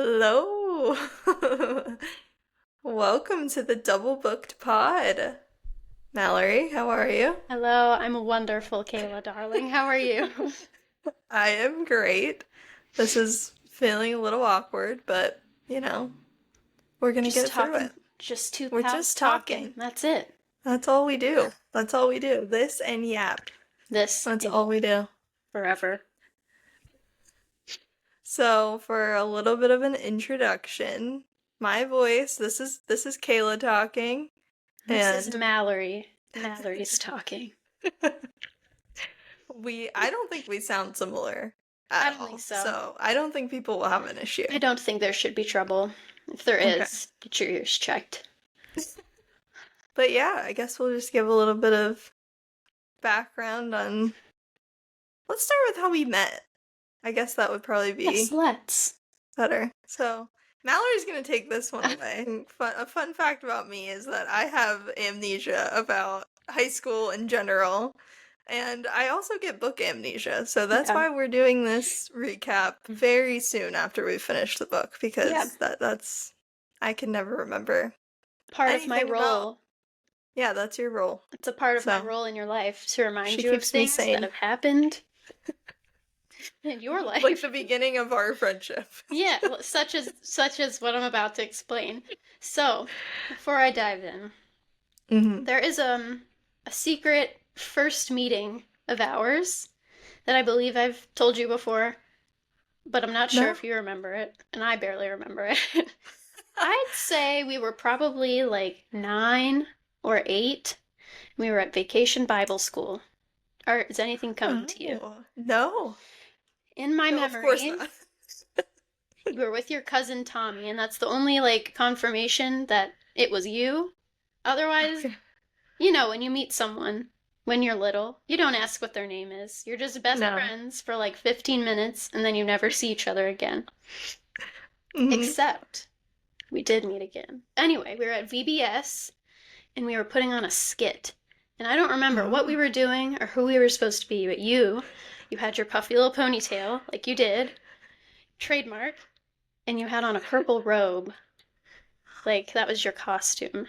Hello. Welcome to the Double Booked Pod. Mallory, how are you? Hello, I'm wonderful, Kayla, darling. How are you? I am great. This is feeling a little awkward, but we're gonna Just get through talking, it. just two We're pals just talking. talking. That's it. That's all we do. That's all we do. This and yap. This That's and all we do. forever. So, for a little bit of an introduction, my voice, this is Kayla talking, This is and Mallory. Mallory's talking. I don't think we sound similar I at don't think all. so. So I don't think people will have an issue. I don't think there should be trouble. If there Okay. is, get your ears checked. But yeah, I guess we'll just give a little bit of background on. Let's start with how we met. I guess that would probably be Yes, let's. better. So Mallory's gonna take this one away. And a fun fact about me is that I have amnesia about high school in general. And I also get book amnesia, so that's Yeah. why we're doing this recap very soon after we finish the book, because Yeah. that's I can never remember Part of my anything about. role. Yeah, that's your role. It's a part of my So, role in your life to remind she you of keeps me things that sane. have happened in your life. Like the beginning of our friendship. Yeah, such as what I'm about to explain. So, before I dive in, Mm-hmm. there is a secret first meeting of ours that I believe I've told you before, but I'm not sure No. if you remember it, and I barely remember it. I'd say we were probably like 9 or 8. We were at Vacation Bible School. Or is anything coming to you? Oh, no. In my No, of course memory, not. you were with your cousin Tommy, and that's the only like confirmation that it was you. Otherwise, Okay. you know, when you meet someone when you're little, you don't ask what their name is. You're just best No. friends for like 15 minutes and then you never see each other again. Mhm. Except we did meet again. Anyway, we were at VBS and we were putting on a skit. And I don't remember what we were doing or who we were supposed to be, but you had your puffy little ponytail, like you did, trademark, and you had on a purple robe. Like, that was your costume.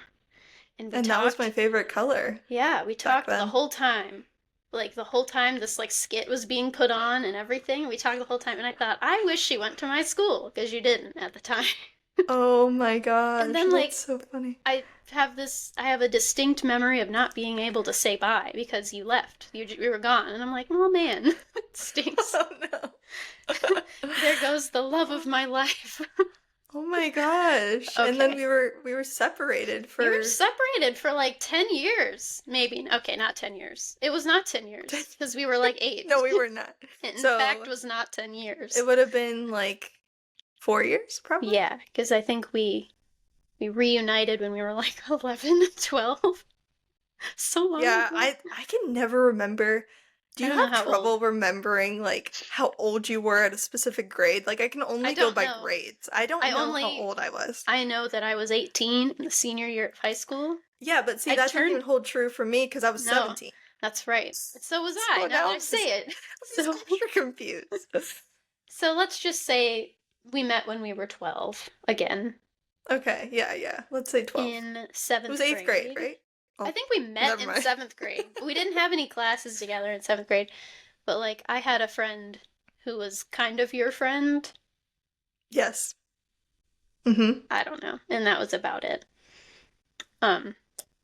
And that was my favorite color. Yeah, we talked the then. whole time. Like, the whole time this, like, skit was being put on and everything. We talked the whole time, and I thought, I wish she went to my school, because you didn't at the time. Oh my gosh, And then, like, that's so funny. I have a distinct memory of not being able to say bye because you left. You were gone. And I'm like, oh man, it stinks. Oh no. There goes the love of my life. Oh my gosh. And then Okay. we were separated We were for separated for like 10 years. Maybe. Okay, not 10 years. It was not 10 years because we were like 8. No, we were not. In So fact, was not 10 years. it would have been like 4 years, probably. Yeah, because I think we reunited when we were like 11, 12. So long Yeah, ago. I can never remember. Do I you don't know have how trouble old. remembering like how old you were at a specific grade? Like I can only go don't by know. grades. I don't I know how only- old I was. I know that I was 18 in the senior year of high school. Yeah, but see, I that doesn't turned- even hold true for me because I was No. 17. That's right. So was So I, now now that I I'm say it. I'm So, just extra confused. so let's just say we met when we were 12 again Okay, yeah. Let's say 12. in It 7th was 8th grade, right? I think we met never in mind. 7th grade. We didn't have any classes together in 7th grade, but like I had a friend who was kind of your friend. Yes. Mm-hmm. I don't know. And that was about it.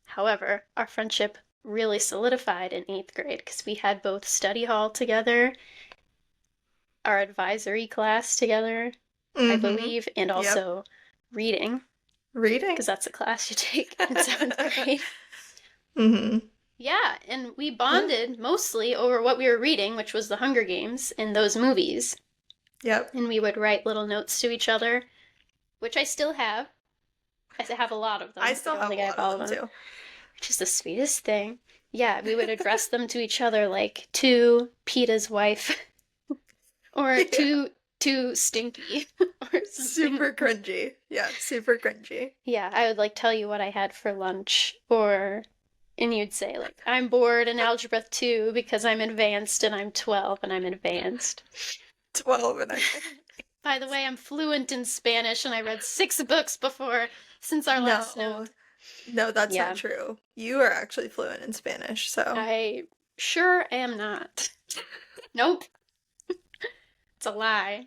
However, our friendship really solidified in 8th grade because we had both study hall together, our advisory class together, I believe, and also reading, Reading. because that's a class you take in 7th grade. Mm-hmm. Yeah, and we bonded mostly over what we were reading, which was The Hunger Games and those movies. Yep. And we would write little notes to each other, which I still have. I have a lot of them. I still don't have a think I lot all of them too. Which is the sweetest thing. Yeah, we would address them to each other like to Peta's wife or Yeah. to Stinky or something. Super cringy. Yeah, super cringy. Yeah, I would like tell you what I had for lunch and you'd say like I'm bored in algebra 2 because I'm advanced and I'm 12 and I'm advanced. 12 and I By the way, I'm fluent in Spanish, and I read 6 books since our last note. No, that's not true. You are actually fluent in Spanish, so. I sure am not. Nope. It's a lie.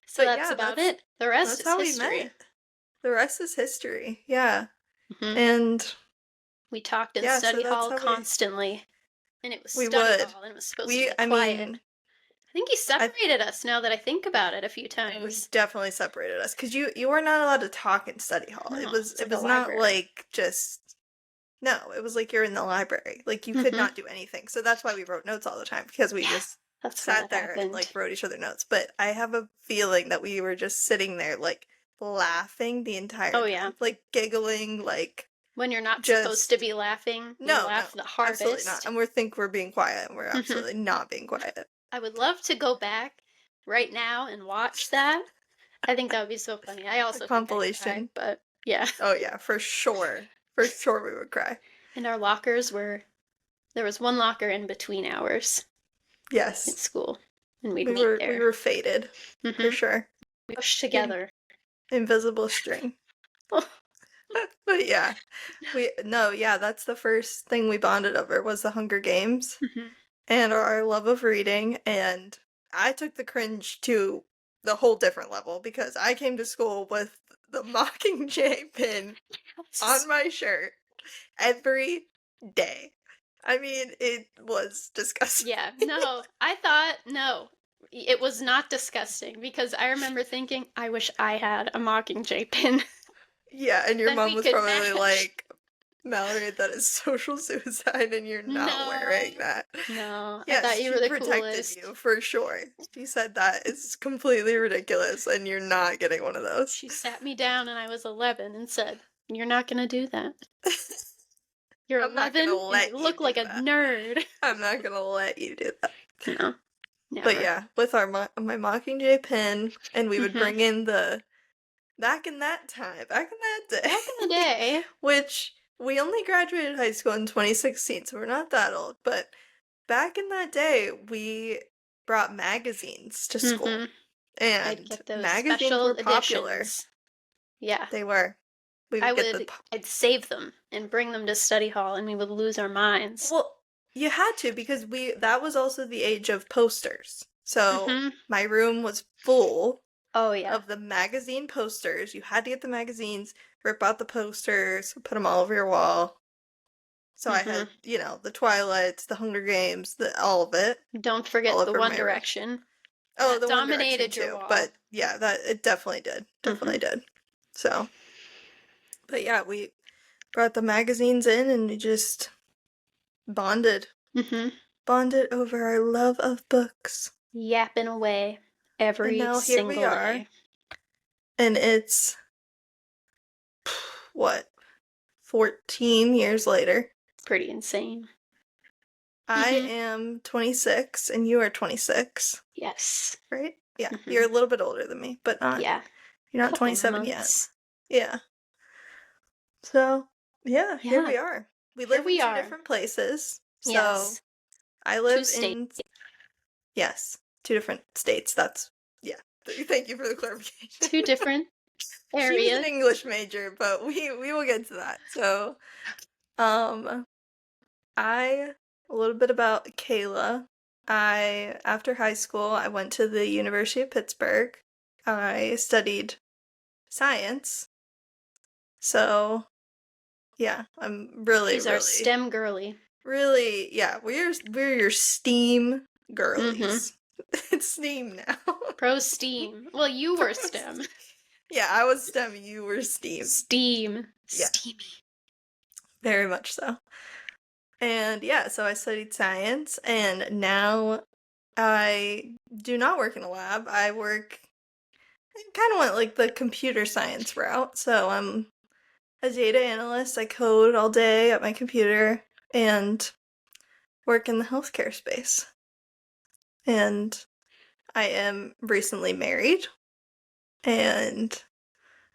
So that's about it. The rest is history. The rest is history, yeah. And we talked in study hall constantly. And it was study hall, and it was supposed to be quiet. I think he separated us, now that I think about it, a few times. He definitely separated us, because you were not allowed to talk in study hall. No, it was not like just... No, it was like you're in the library. Like, you could not do anything. So that's why we wrote notes all the time, because we just sat there and, like, wrote each other notes. But I have a feeling that we were just sitting there, like, laughing the entire time. Yeah. Like, giggling, like... When you're not supposed to be laughing, you laugh the hardest. Absolutely not. And we think we're being quiet, and we're absolutely not being quiet. I would love to go back right now and watch that. I think that would be so funny. I also compilation, but yeah. Oh yeah, for sure. For sure we would cry. And our lockers there was one locker in between ours. Yes. In school. And we'd meet there. We were fated. For sure. We pushed together. Invisible string. But yeah. That's the first thing we bonded over was the Hunger Games. And our love of reading, and I took the cringe to the whole different level, because I came to school with the Mockingjay pin on my shirt every day. I mean, it was disgusting. Yeah, no, it was not disgusting, because I remember thinking, I wish I had a Mockingjay pin. Yeah, and your mom was probably like, Mallory, that is social suicide, and you're not wearing that. No, I thought you were the coolest. She protected you, for sure. She said that is completely ridiculous, and you're not getting one of those. She sat me down, and I was 11, and said, you're not gonna do that. You're 11, and you look like a nerd. I'm not gonna let you do that. No, never. But yeah, with my Mockingjay pin, and we would bring in back in the day, which... We only graduated high school in 2016, so we're not that old, but back in that day, we brought magazines to school, and magazines were popular. Editions. Yeah. They were. I'd save them and bring them to study hall, and we would lose our minds. Well, you had to, because that was also the age of posters. So my room was full of the magazine posters. You had to get the magazines, rip out the posters, put them all over your wall. So I had, the Twilights, the Hunger Games, all of it. Don't forget the One Direction. Oh, the dominated One Direction your wall. But yeah, it definitely did. Definitely did. So, but yeah, we brought the magazines in, and we just bonded. Bonded over our love of books. Yapping away every single day. And it's... what? 14 years later. Pretty insane. I am 26 and you are 26. Yes. Right? Yeah. You're a little bit older than me, but not. Yeah. You're not 27 yet. Yeah. So, yeah, here we are. We live in two different places. So I live in... Yes. 2 different states. That's... Yeah. Thank you for the clarification. 2 different areas. She's an English major, but we will get to that. So, a little bit about Kayla. After high school, I went to the University of Pittsburgh. I studied science. So, yeah, I'm She's our STEM girly. Really, yeah, we're your STEAM girlies. It's STEAM now. Pro STEAM. Well, you were STEM. Yeah, I was STEM, you were STEAM. STEAM. Yeah. Steamy. Very much so. And yeah, so I studied science, and now I do not work in a lab. I kind of went like the computer science route. So I'm a data analyst. I code all day at my computer and work in the healthcare space. And I am recently married, and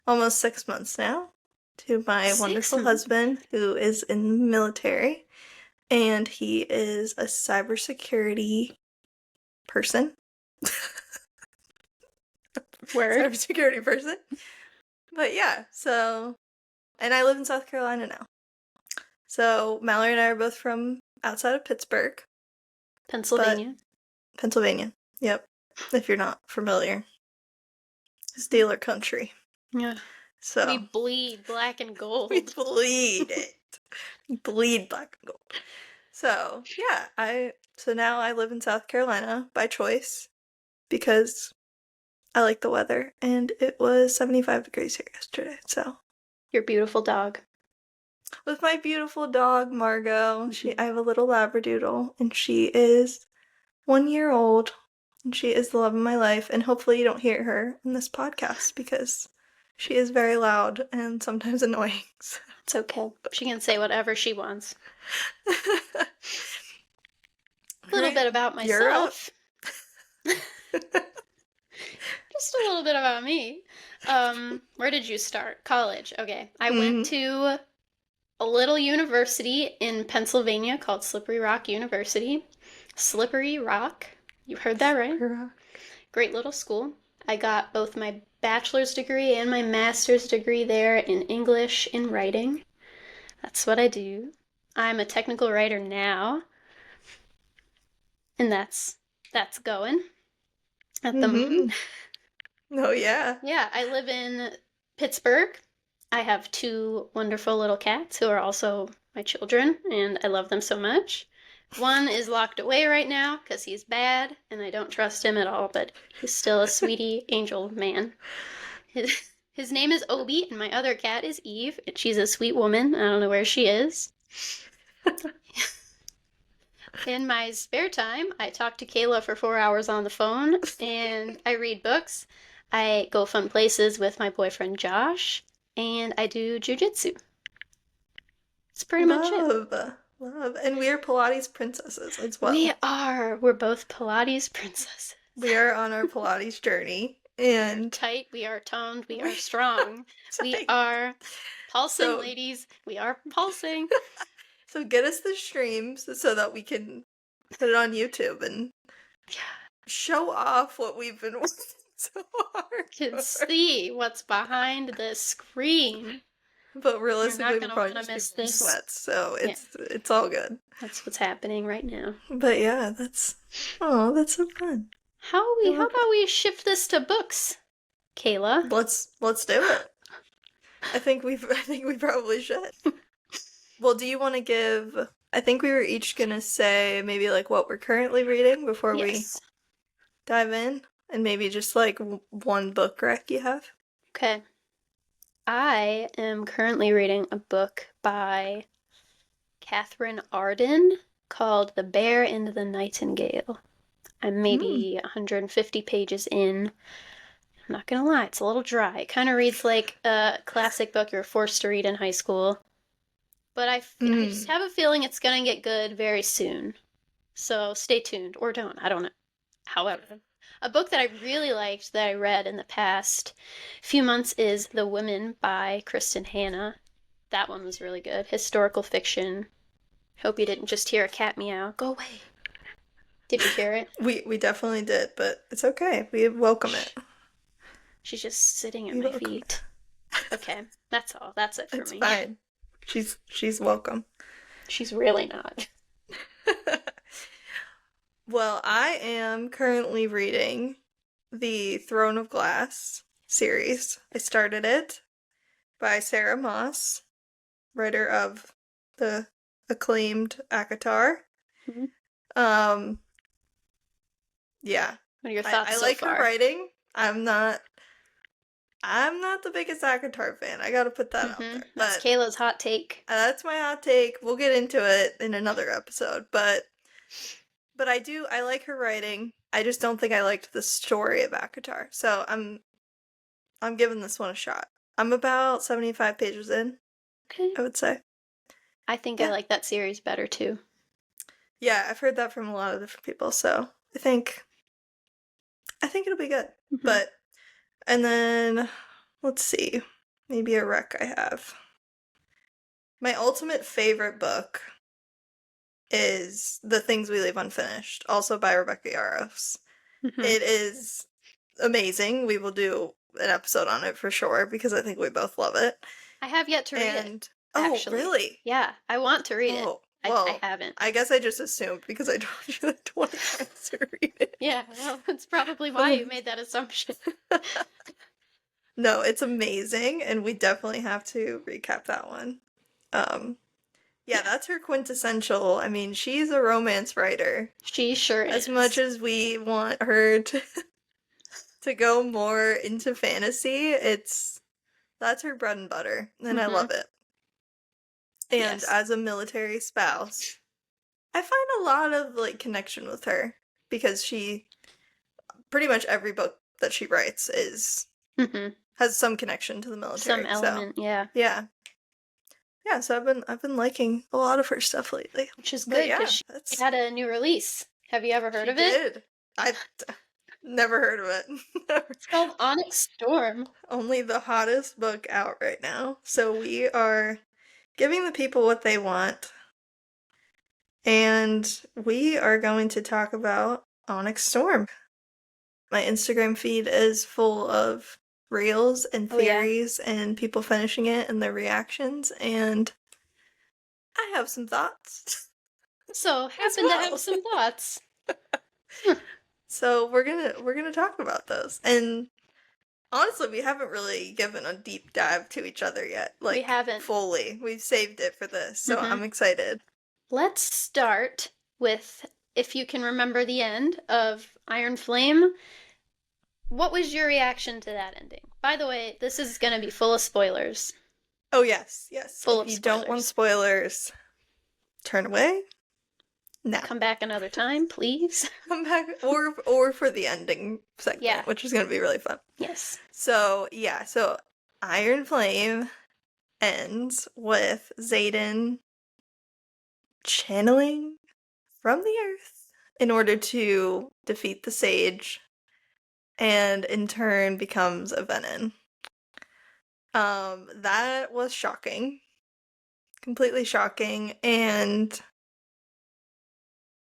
almost 6 months now, to my wonderful husband, who is in the military, and he is a cybersecurity person. Word. cybersecurity person. But yeah, so, and I live in South Carolina now. So Mallory and I are both from outside of Pittsburgh. Pennsylvania. Pennsylvania. Yep. If you're not familiar. Steeler country. Yeah. So We bleed black and gold. we bleed it. We bleed black and gold. So yeah, so now I live in South Carolina by choice because I like the weather, and it was 75 degrees here yesterday. So Your beautiful dog. with my beautiful dog Margot, I have a little Labradoodle, and she is 1 year old, and she is the love of my life. And hopefully you don't hear her in this podcast because she is very loud and sometimes annoying. So. It's okay. She can say whatever she wants. A little bit about myself. Just a little bit about me. Where did you start? College. Okay. I went to a little university in Pennsylvania called Slippery Rock University. Slippery Rock. You heard that right. Great little school. I got both my bachelor's degree and my master's degree there in English in writing. That's what I do. I'm a technical writer now. And that's going at the moment. Oh, yeah. Yeah, I live in Pittsburgh. I have 2 wonderful little cats who are also my children, and I love them so much. One is locked away right now because he's bad, and I don't trust him at all, but he's still a sweetie angel man. His name is Obi, and my other cat is Eve, and she's a sweet woman. I don't know where she is. In my spare time, I talk to Kayla for 4 hours on the phone, and I read books. I go fun places with my boyfriend Josh, and I do jujitsu. That's pretty much it. Love. And we are Pilates princesses as well. We are. We're both Pilates princesses. We are on our Pilates journey. And tight, we are toned, we are strong. We are pulsing, ladies. We are pulsing. So get us the streams so that we can put it on YouTube and show off what we've been working so hard. Can see what's behind the screen. But realistically, we're probably just in sweats, so it's all good. That's what's happening right now. But yeah, that's so fun. How about we shift this to books, Kayla? Let's do it. I think we probably should. Well, do you want to give? I think we were each gonna say maybe like what we're currently reading before we dive in, and maybe just like one book rec you have. Okay. I am currently reading a book by Catherine Arden called The Bear and the Nightingale. I'm maybe 150 pages in. I'm not gonna lie, it's a little dry. It kind of reads like a classic book you're forced to read in high school. But I just have a feeling it's gonna get good very soon. So stay tuned, or don't, I don't know. However, a book that I really liked that I read in the past few months is The Women by Kristen Hanna. That one was really good. Historical fiction. Hope you didn't just hear a cat meow. Go away. Did you hear it? We definitely did, but it's okay. We welcome it. She's just sitting at my feet. Okay, that's all. That's it for me. It's fine. She's welcome. She's really not. Well, I am currently reading the Throne of Glass series. I started it by Sarah Moss, writer of the acclaimed ACOTAR. Mm-hmm. Yeah. What are your thoughts I so like far? her writing. I'm not the biggest ACOTAR fan. I gotta put that out there. That's Kayla's hot take. That's my hot take. We'll get into it in another episode. But I like her writing. I just don't think I liked the story of ACOTAR. So I'm giving this one a shot. I'm about 75 pages in. Okay. I would say. I think I like that series better too. Yeah, I've heard that from a lot of different people, so I think it'll be good. Mm-hmm. And then let's see. Maybe a rec I have. My ultimate favorite book is The Things We Leave Unfinished, also by Rebecca Yarros. Mm-hmm. It is amazing. We will do an episode on it for sure because I think we both love it. I have yet to read it. Oh, Actually. really? Yeah, I want to read it. Oh, I well, haven't. I guess I just assumed because I told you that 20 times to read it. Yeah, well, that's probably why you made that assumption. No, it's amazing, and we definitely have to recap that one. Yeah, that's her quintessential. I mean, she's a romance writer. She sure is. As much as we want her to go more into fantasy, that's her bread and butter, and I love it. And as a military spouse, I find a lot of like connection with her because she pretty much every book that she writes is has some connection to the military. Some element, yeah. Yeah. Yeah, so I've been liking a lot of her stuff lately. Which is good because she had a new release. Have you ever heard of it? She did. I've never heard of it. It's called Onyx Storm. Only the hottest book out right now. So we are giving the people what they want. And we are going to talk about Onyx Storm. My Instagram feed is full of reels and theories and people finishing it and their reactions, and I have some thoughts. So happen to have some thoughts. So we're gonna talk about those. And honestly, we haven't really given a deep dive to each other yet. Like, we haven't fully. We've saved it for this, so I'm excited. Let's start with, if you can remember the end of Iron Flame. What was your reaction to that ending? By the way, this is going to be full of spoilers. Oh, yes. Full of spoilers. If you spoilers. don't want spoilers, turn away. No. Come back another time, please. Come back, or for the ending segment, which is going to be really fun. Yes. So Iron Flame ends with Xaden channeling from the earth in order to defeat the sage, and in turn becomes a venom. That was shocking. Completely shocking, and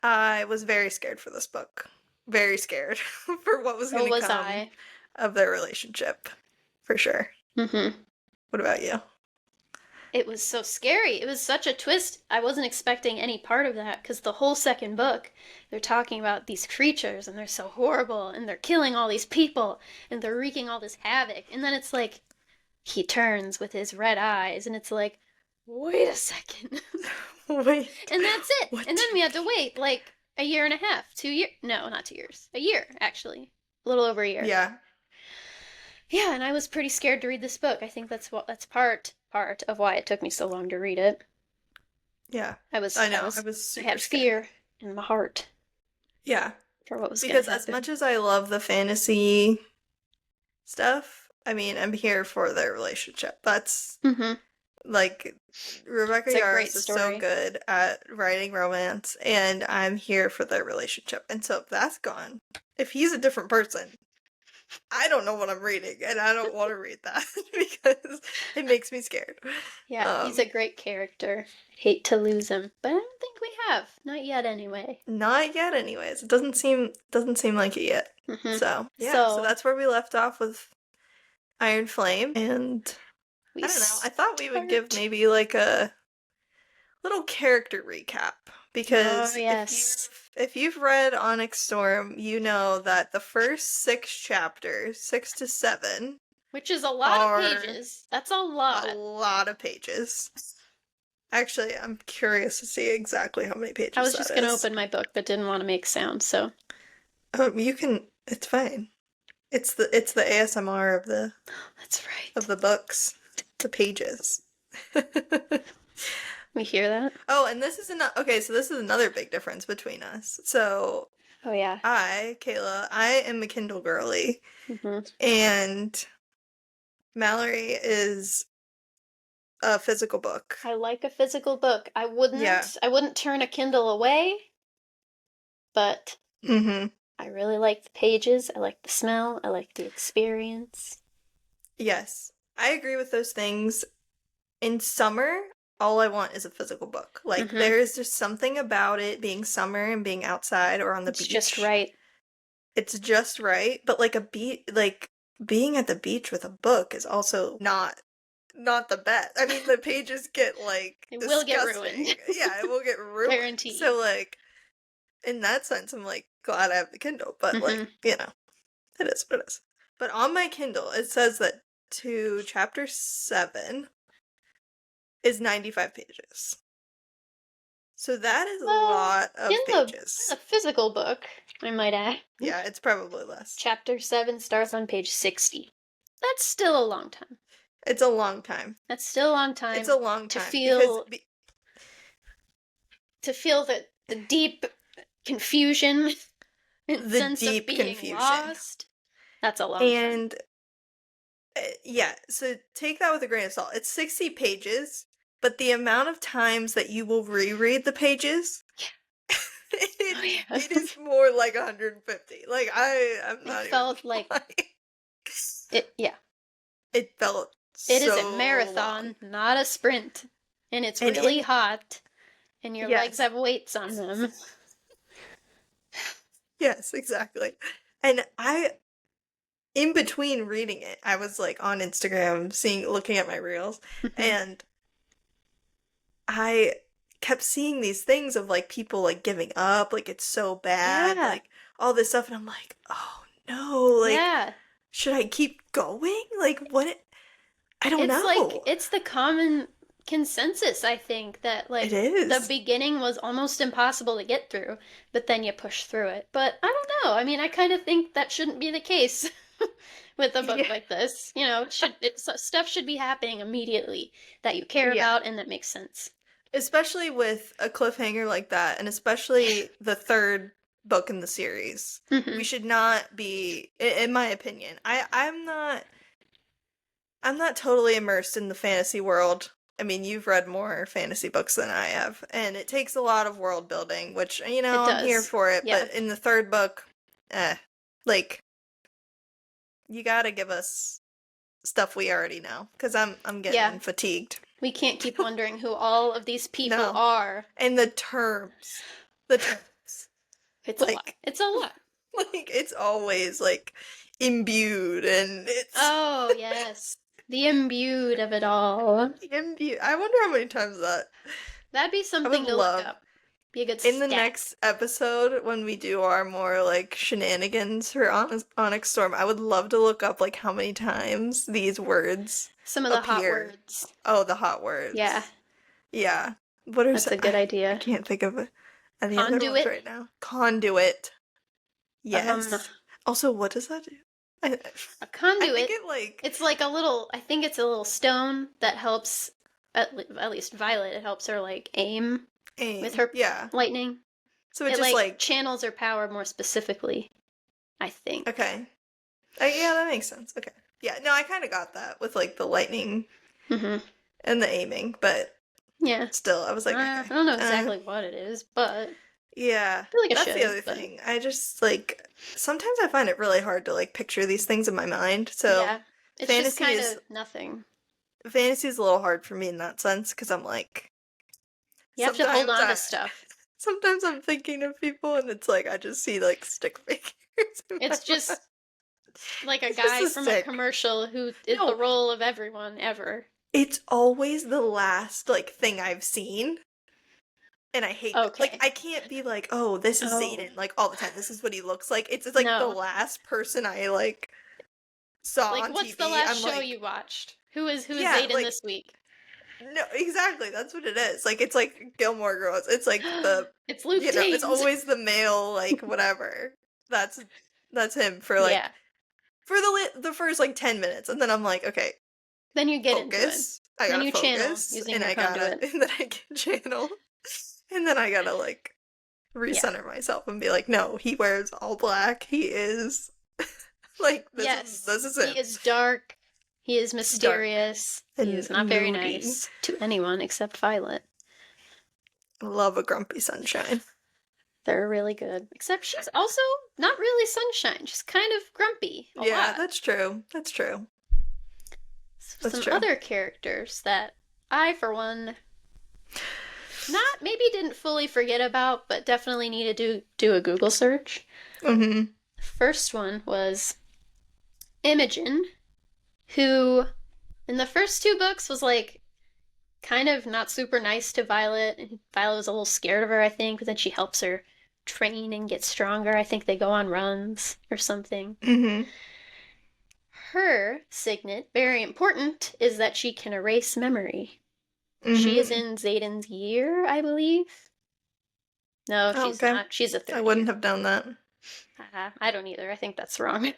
I was very scared for this book. Very scared for what was going to come of their relationship, for sure. What about you? It was so scary. It was such a twist. I wasn't expecting any part of that because the whole second book, they're talking about these creatures and they're so horrible and they're killing all these people and they're wreaking all this havoc. And then it's like, he turns with his red eyes and it's like, wait a second. Wait. And that's it. What? And then we had to wait like a year and a half, 2 years. No, not 2 years. A year, actually. A little over a year. Yeah. Yeah, and I was pretty scared to read this book. I think that's part of why it took me so long to read it. Yeah. I had fear in my heart. Yeah. For what was going to happen. Because as much as I love the fantasy stuff, I mean, I'm here for their relationship. That's like Rebecca Yarros is so good at writing romance, and I'm here for their relationship. And so if that's gone, if he's a different person, I don't know what I'm reading, and I don't want to read that because it makes me scared. Yeah, he's a great character. I'd hate to lose him, but I don't think we have. Not yet, anyway. Not yet, anyways. It doesn't seem like it yet. So so that's where we left off with Iron Flame, and I don't know. I thought we would give maybe like a little character recap because if you've read Onyx Storm, you know that the first 6 chapters, 6 to 7, which is a lot of pages. That's a lot. A lot of pages. Actually, I'm curious to see exactly how many pages. I was just going to open my book, but didn't want to make sound. So, you can. It's fine. It's the ASMR of the. That's right. Of the books, the pages. We hear that? Oh, and this is this is another big difference between us. So, Kayla, I am a Kindle girly, and Mallory is a physical book. I like a physical book. I wouldn't turn a Kindle away, but I really like the pages. I like the smell. I like the experience. Yes, I agree with those things. In summer, all I want is a physical book. Like, there is just something about it being summer and being outside or on the beach. It's just right. it's just right, but like being at the beach with a book is also not the best. I mean, the pages get like It will get disgusting. ruined. Yeah, it will get ruined. Guaranteed. So like in that sense, I'm like glad I have the Kindle, but like, you know, it is what it is. But on my Kindle, it says that to chapter 7 is 95 pages. So that is a lot of pages. A physical book, I might add. Yeah, it's probably less. Chapter 7 starts on page 60. That's still a long time. It's a long time. That's still a long time. It's a long time. To feel the deep confusion and the sense deep of being confusion. Lost. That's a long time. And yeah, so take that with a grain of salt. It's 60 pages, but the amount of times that you will reread the pages, it is more like 150. Like I'm not. It felt like it. Yeah. It felt. It is a marathon, not a sprint, and it's really hot, and your legs have weights on them. Yes, exactly. And in between reading it, I was like on Instagram looking at my reels, and I kept seeing these things of like people like giving up, like it's so bad, like all this stuff, and I'm like, oh no, like should I keep going? Like what? I don't know. Like it's the common consensus, I think, that like the beginning was almost impossible to get through, but then you push through it. But I don't know. I mean, I kind of think that shouldn't be the case with a book like this. You know, stuff should be happening immediately that you care about and that makes sense. Especially with a cliffhanger like that, and especially the third book in the series. We should not be, in my opinion, I'm not totally immersed in the fantasy world. I mean, you've read more fantasy books than I have, and it takes a lot of world building, which, you know, I'm here for it, but in the third book, like, you gotta give us stuff we already know, because I'm getting fatigued. We can't keep wondering who all of these people are. And the terms. It's like, a lot. It's a lot. Like, it's always, like, imbued, and it's... Oh, yes. The imbued of it all. Imbued. I wonder how many times that'd be something to look up. Be a good stat. In the next episode, when we do our more, like, shenanigans for Onyx Storm, I would love to look up, like, how many times these words Some of the hot words. Oh, the hot words. Yeah. Yeah. What are That's a good idea. I can't think of any other ones right now. Conduit. Yes. Also, what does that do? A conduit. I think it's like a little. I think it's a little stone that helps. At least Violet, it helps her like aim with her lightning. So it just like channels her power more specifically. I think. Okay. Yeah, that makes sense. Okay. Yeah. No, I kind of got that with like the lightning and the aiming, but still, I was like, I don't know exactly what it is, but. Yeah, that's the other thing. I just, like, sometimes I find it really hard to, like, picture these things in my mind, so it's fantasy just kind of nothing. Fantasy is a little hard for me in that sense, because I'm like... You have to hold on to stuff. Sometimes I'm thinking of people, and it's like, I just see, like, stick figures. It's just, like, a guy from a commercial who did the role of everyone ever. It's always the last, like, thing I've seen. And I hate it. Like, I can't be like, oh, this is Xaden, like, all the time. This is what he looks like. It's like the last person I, like, saw on TV. Like, what's the last show you watched? Who is Xaden this week? No, exactly. That's what it is. Like, it's like Gilmore Girls. It's like it's Luke James. It's always the male, like, whatever. That's him for, like, for the first, like, 10 minutes. And then I'm like, okay. Then you get into it. I gotta focus. Channel using and then I can channel. And then I gotta, like, recenter myself and be like, no, he wears all black. He is, like, this is him. He is dark. He is mysterious. He is not very nice to anyone except Violet. I love a grumpy sunshine. They're really good. Except she's also not really sunshine. She's kind of grumpy a lot. That's true. That's true. Some other characters that I, for one... maybe didn't fully forget about, but definitely needed to do a Google search. First one was Imogen, who in the first 2 books was like kind of not super nice to Violet, and Violet was a little scared of her, I think, but then she helps her train and get stronger. I think they go on runs or something. Mm-hmm. Her signet, very important, is that she can erase memory. Mm-hmm. She is in Xaden's year, I believe. No, she's not. She's a third. I wouldn't have known that. I don't either. I think that's wrong.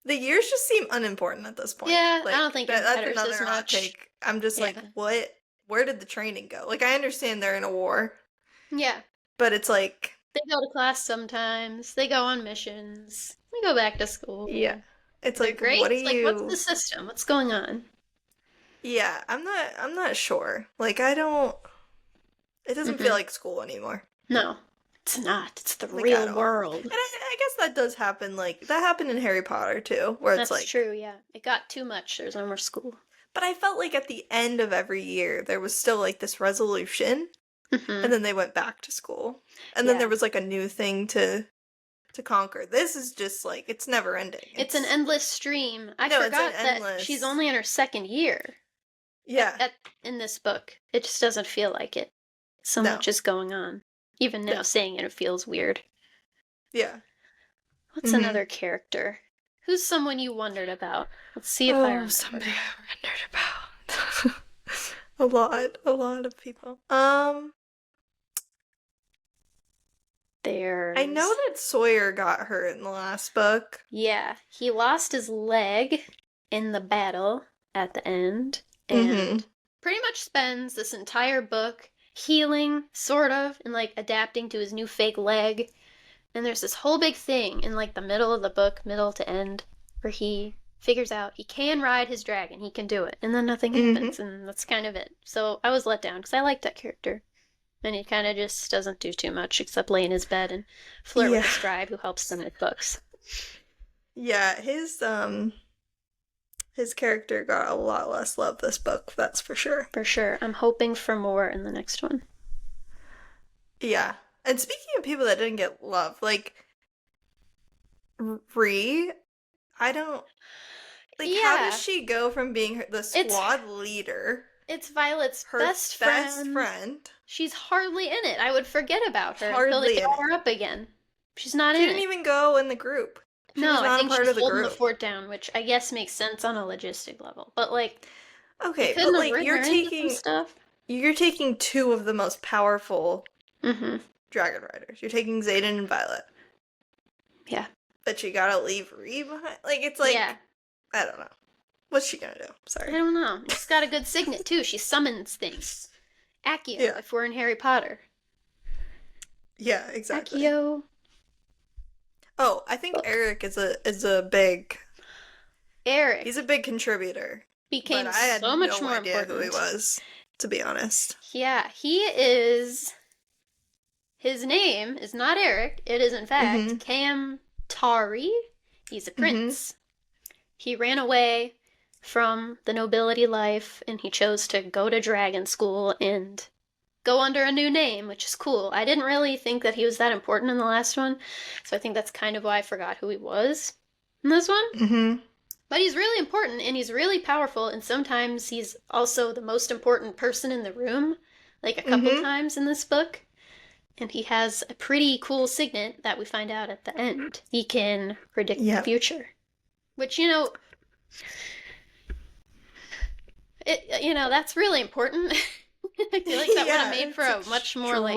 The years just seem unimportant at this point. Yeah, I don't think it that's matters another as hot much. take. I'm just like, what? Where did the training go? Like, I understand they're in a war. Yeah. But it's like... They go to class sometimes. They go on missions. They go back to school. Yeah. It's They're like, great. what are it's like, you... what's the system? What's going on? Yeah, I'm not sure. Like, I don't... It doesn't feel like school anymore. No, it's not. It's the real world. And I guess that does happen, like, that happened in Harry Potter, too, where it's like... That's true, yeah. It got too much. There's no more school. But I felt like at the end of every year, there was still, like, this resolution, and then they went back to school. And then there was, like, a new thing to conquer. This is just, like, it's never ending. It's an endless stream. I forgot that she's only in her 2nd year. Yeah. In this book. It just doesn't feel like it. So much is going on. Even now, saying it feels weird. Yeah. What's another character? Who's someone you wondered about? Let's see if I remember. Somebody I wondered about. a lot of people. I know that Sawyer got hurt in the last book. Yeah, he lost his leg in the battle at the end, and pretty much spends this entire book healing, sort of, and like adapting to his new fake leg. And there's this whole big thing in like the middle of the book, middle to end, where he figures out he can ride his dragon, he can do it, and then nothing happens, and that's kind of it. So I was let down because I liked that character, and he kind of just doesn't do too much except lay in his bed and flirt with the scribe who helps them with books. Yeah, his character got a lot less love this book, that's for sure. For sure. I'm hoping for more in the next one. Yeah. And speaking of people that didn't get love, like, Ree, I don't... Like, how does she go from being the squad leader... It's Violet's her best friend. She's hardly in it. I would forget about her until they got her up again. She's not in it. She didn't even go in the group. I think she's holding the fort down, which I guess makes sense on a logistic level. But like, okay, but like you're taking 2 of the most powerful dragon riders. You're taking Xaden and Violet. Yeah. But you gotta leave Ree behind. Like, it's like, I don't know. What's she gonna do? Sorry. I don't know. She's got a good signet too. She summons things. Accio, if we're in Harry Potter. Yeah, exactly. Accio. Oh, I think Eric is a big... Eric. He's a big contributor. Became but I had so much no more idea important. Who he was, to be honest. Yeah, he is... His name is not Eric. It is, in fact, Cam Tari. He's a prince. He ran away from the nobility life, and he chose to go to dragon school and go under a new name, which is cool. I didn't really think that he was that important in the last one, so I think that's kind of why I forgot who he was in this one. But he's really important, and he's really powerful, and sometimes he's also the most important person in the room, like a couple times in this book. And he has a pretty cool signet that we find out at the end. He can predict the future. Which, that's really important. I feel like that would have made for a much more,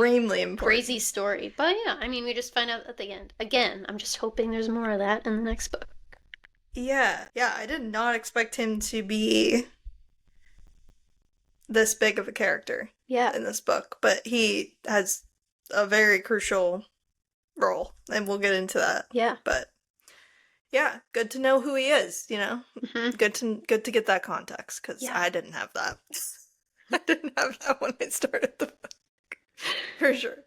crazy story. But yeah, I mean, we just find out at the end. Again, I'm just hoping there's more of that in the next book. Yeah, I did not expect him to be this big of a character in this book. But he has a very crucial role, and we'll get into that. Yeah. But yeah, good to know who he is, Good to get that context, because I didn't have that. I didn't have that when I started the book. For sure.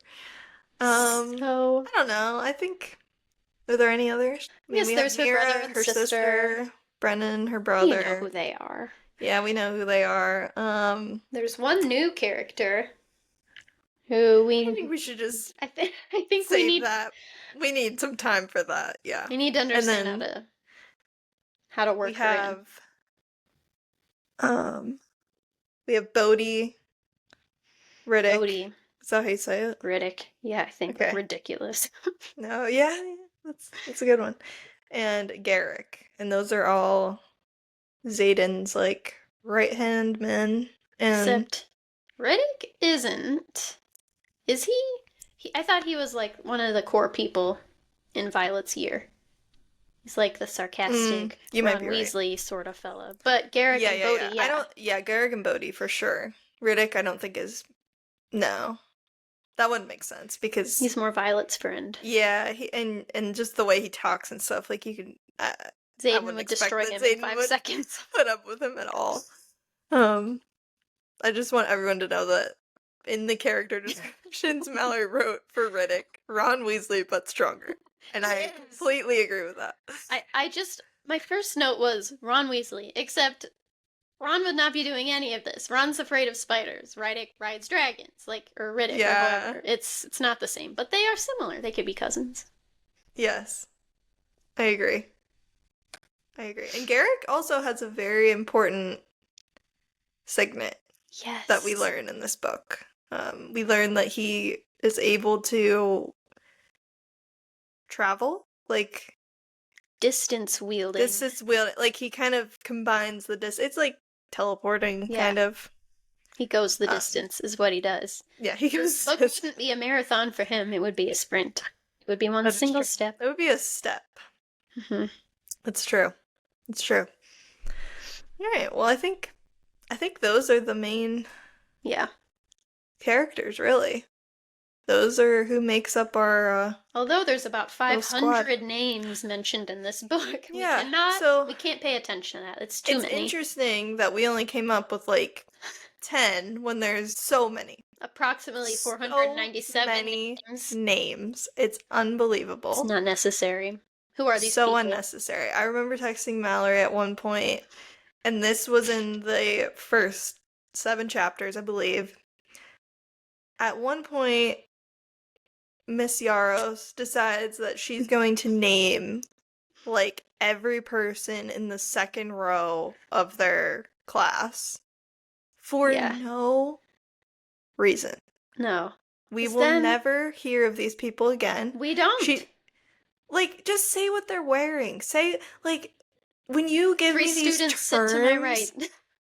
So, I don't know. I think, are there any others? Yes, there's her brother and her sister, Brennan, her brother. We know who they are. Yeah, we know who they are. There's one new character who I think we should just I think we save need that. We need some time for that, yeah. we need to And understand then how to work we her in. have we have Bodhi, Riddick. Bodhi. Is that how you say it? Riddick. Yeah, I think Okay. ridiculous. No, yeah, that's a good one. And Garrick. And those are all Xaden's like right-hand men. And Except Riddick isn't. Is he? I thought he was like one of the core people in Violet's year. He's like the sarcastic you Ron might be right. Weasley sort of fella. But Garrick and Bodhi, yeah. Garrick and Bodhi for sure. Riddick I don't think is no. That wouldn't make sense because he's more Violet's friend. Yeah, and just the way he talks and stuff, like you can Xaden would destroy him in 5 seconds. Put up with him at all. I just want everyone to know that in the character descriptions Mallory wrote for Riddick, Ron Weasley but stronger. And I completely agree with that. My first note was Ron Weasley, except Ron would not be doing any of this. Ron's afraid of spiders. Riddick rides dragons, or Riddick, or whoever. It's not the same, but they are similar. They could be cousins. Yes. I agree. And Garrick also has a very important signet. Yes. That we learn in this book. We learn that he is able to travel, like distance wielding. Like he kind of combines the it's like teleporting, kind of. He goes the distance, is what he does. Yeah, he goes. It wouldn't be a marathon for him. It would be a sprint. It would be one single step. It would be a step. Mm-hmm. It's true. It's true. All right. Well, I think those are the main characters, really. Those are who makes up our although there's about 500 names mentioned in this book. We can't pay attention to that. It's too many. It's interesting that we only came up with like 10 when there's so many. Approximately 497 names. It's unbelievable. It's not necessary. Who are these people? So unnecessary. I remember texting Mallory at one point, and this was in the first 7 chapters, I believe. At one point, Miss Yarros decides that she's going to name, like, every person in the second row of their class for no reason. No. We will never hear of these people again. We don't. Just say what they're wearing. Say, like, when you give me these terms... sit to my right.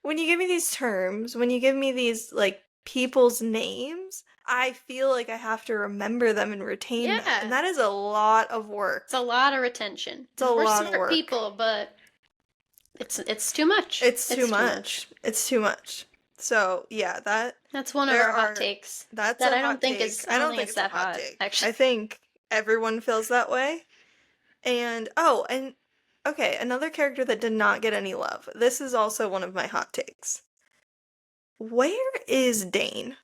When you give me these terms, when you give me these, like, people's names, I feel like I have to remember them and retain them. And that is a lot of work. It's a lot of retention. It's a lot of work. We're smart people, but it's too much. It's too much. It's too much. So, yeah, that's one of our hot takes. That I don't think it's that hot, actually. I think everyone feels that way. And, okay, another character that did not get any love. This is also one of my hot takes. Where is Dane?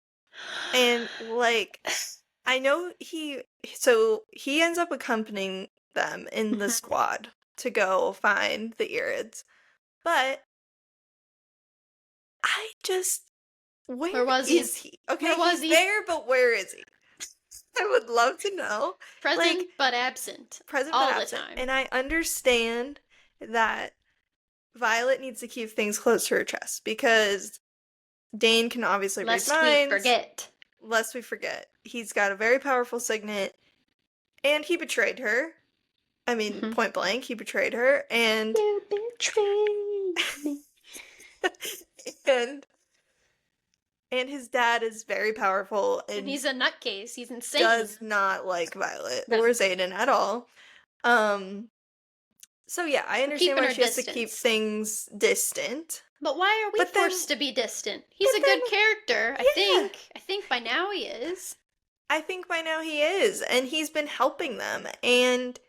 And, like, I know he ends up accompanying them in the squad to go find the Irids. But where is he? Okay, he's there, but where is he? I would love to know. Present but absent. Present all but the absent. time. And I understand that Violet needs to keep things close to her chest because Dane can obviously read minds. Lest we forget. He's got a very powerful signet, and he betrayed her. I mean, point blank, he betrayed her, and... You betrayed me. And his dad is very powerful. And he's a nutcase. He's insane. Does not like Violet or Xaden at all. So yeah, I understand why she has to keep things distant. But why are we forced to be distant? He's a good character, I think by now he is. I think by now he is, and he's been helping them, and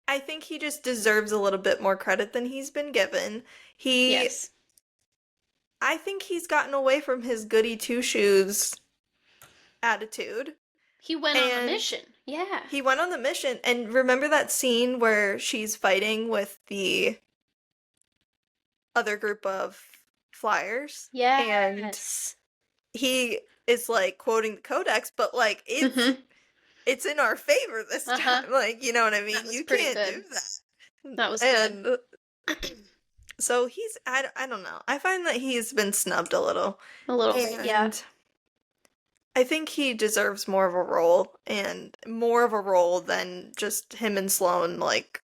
I think he just deserves a little bit more credit than he's been given. Yes. I think he's gotten away from his goody two-shoes attitude. He went on the mission. Yeah. He went on the mission. And remember that scene where she's fighting with the other group of flyers? Yes. And is like quoting the codex, but like it's in our favor this time. Like, you know what I mean? That was You pretty can't good. do that. That was and so he's I don't know. I find that he's been snubbed a little. a little bit, yeah. And I think he deserves more of a role, and more of a role than just him and Sloane, like,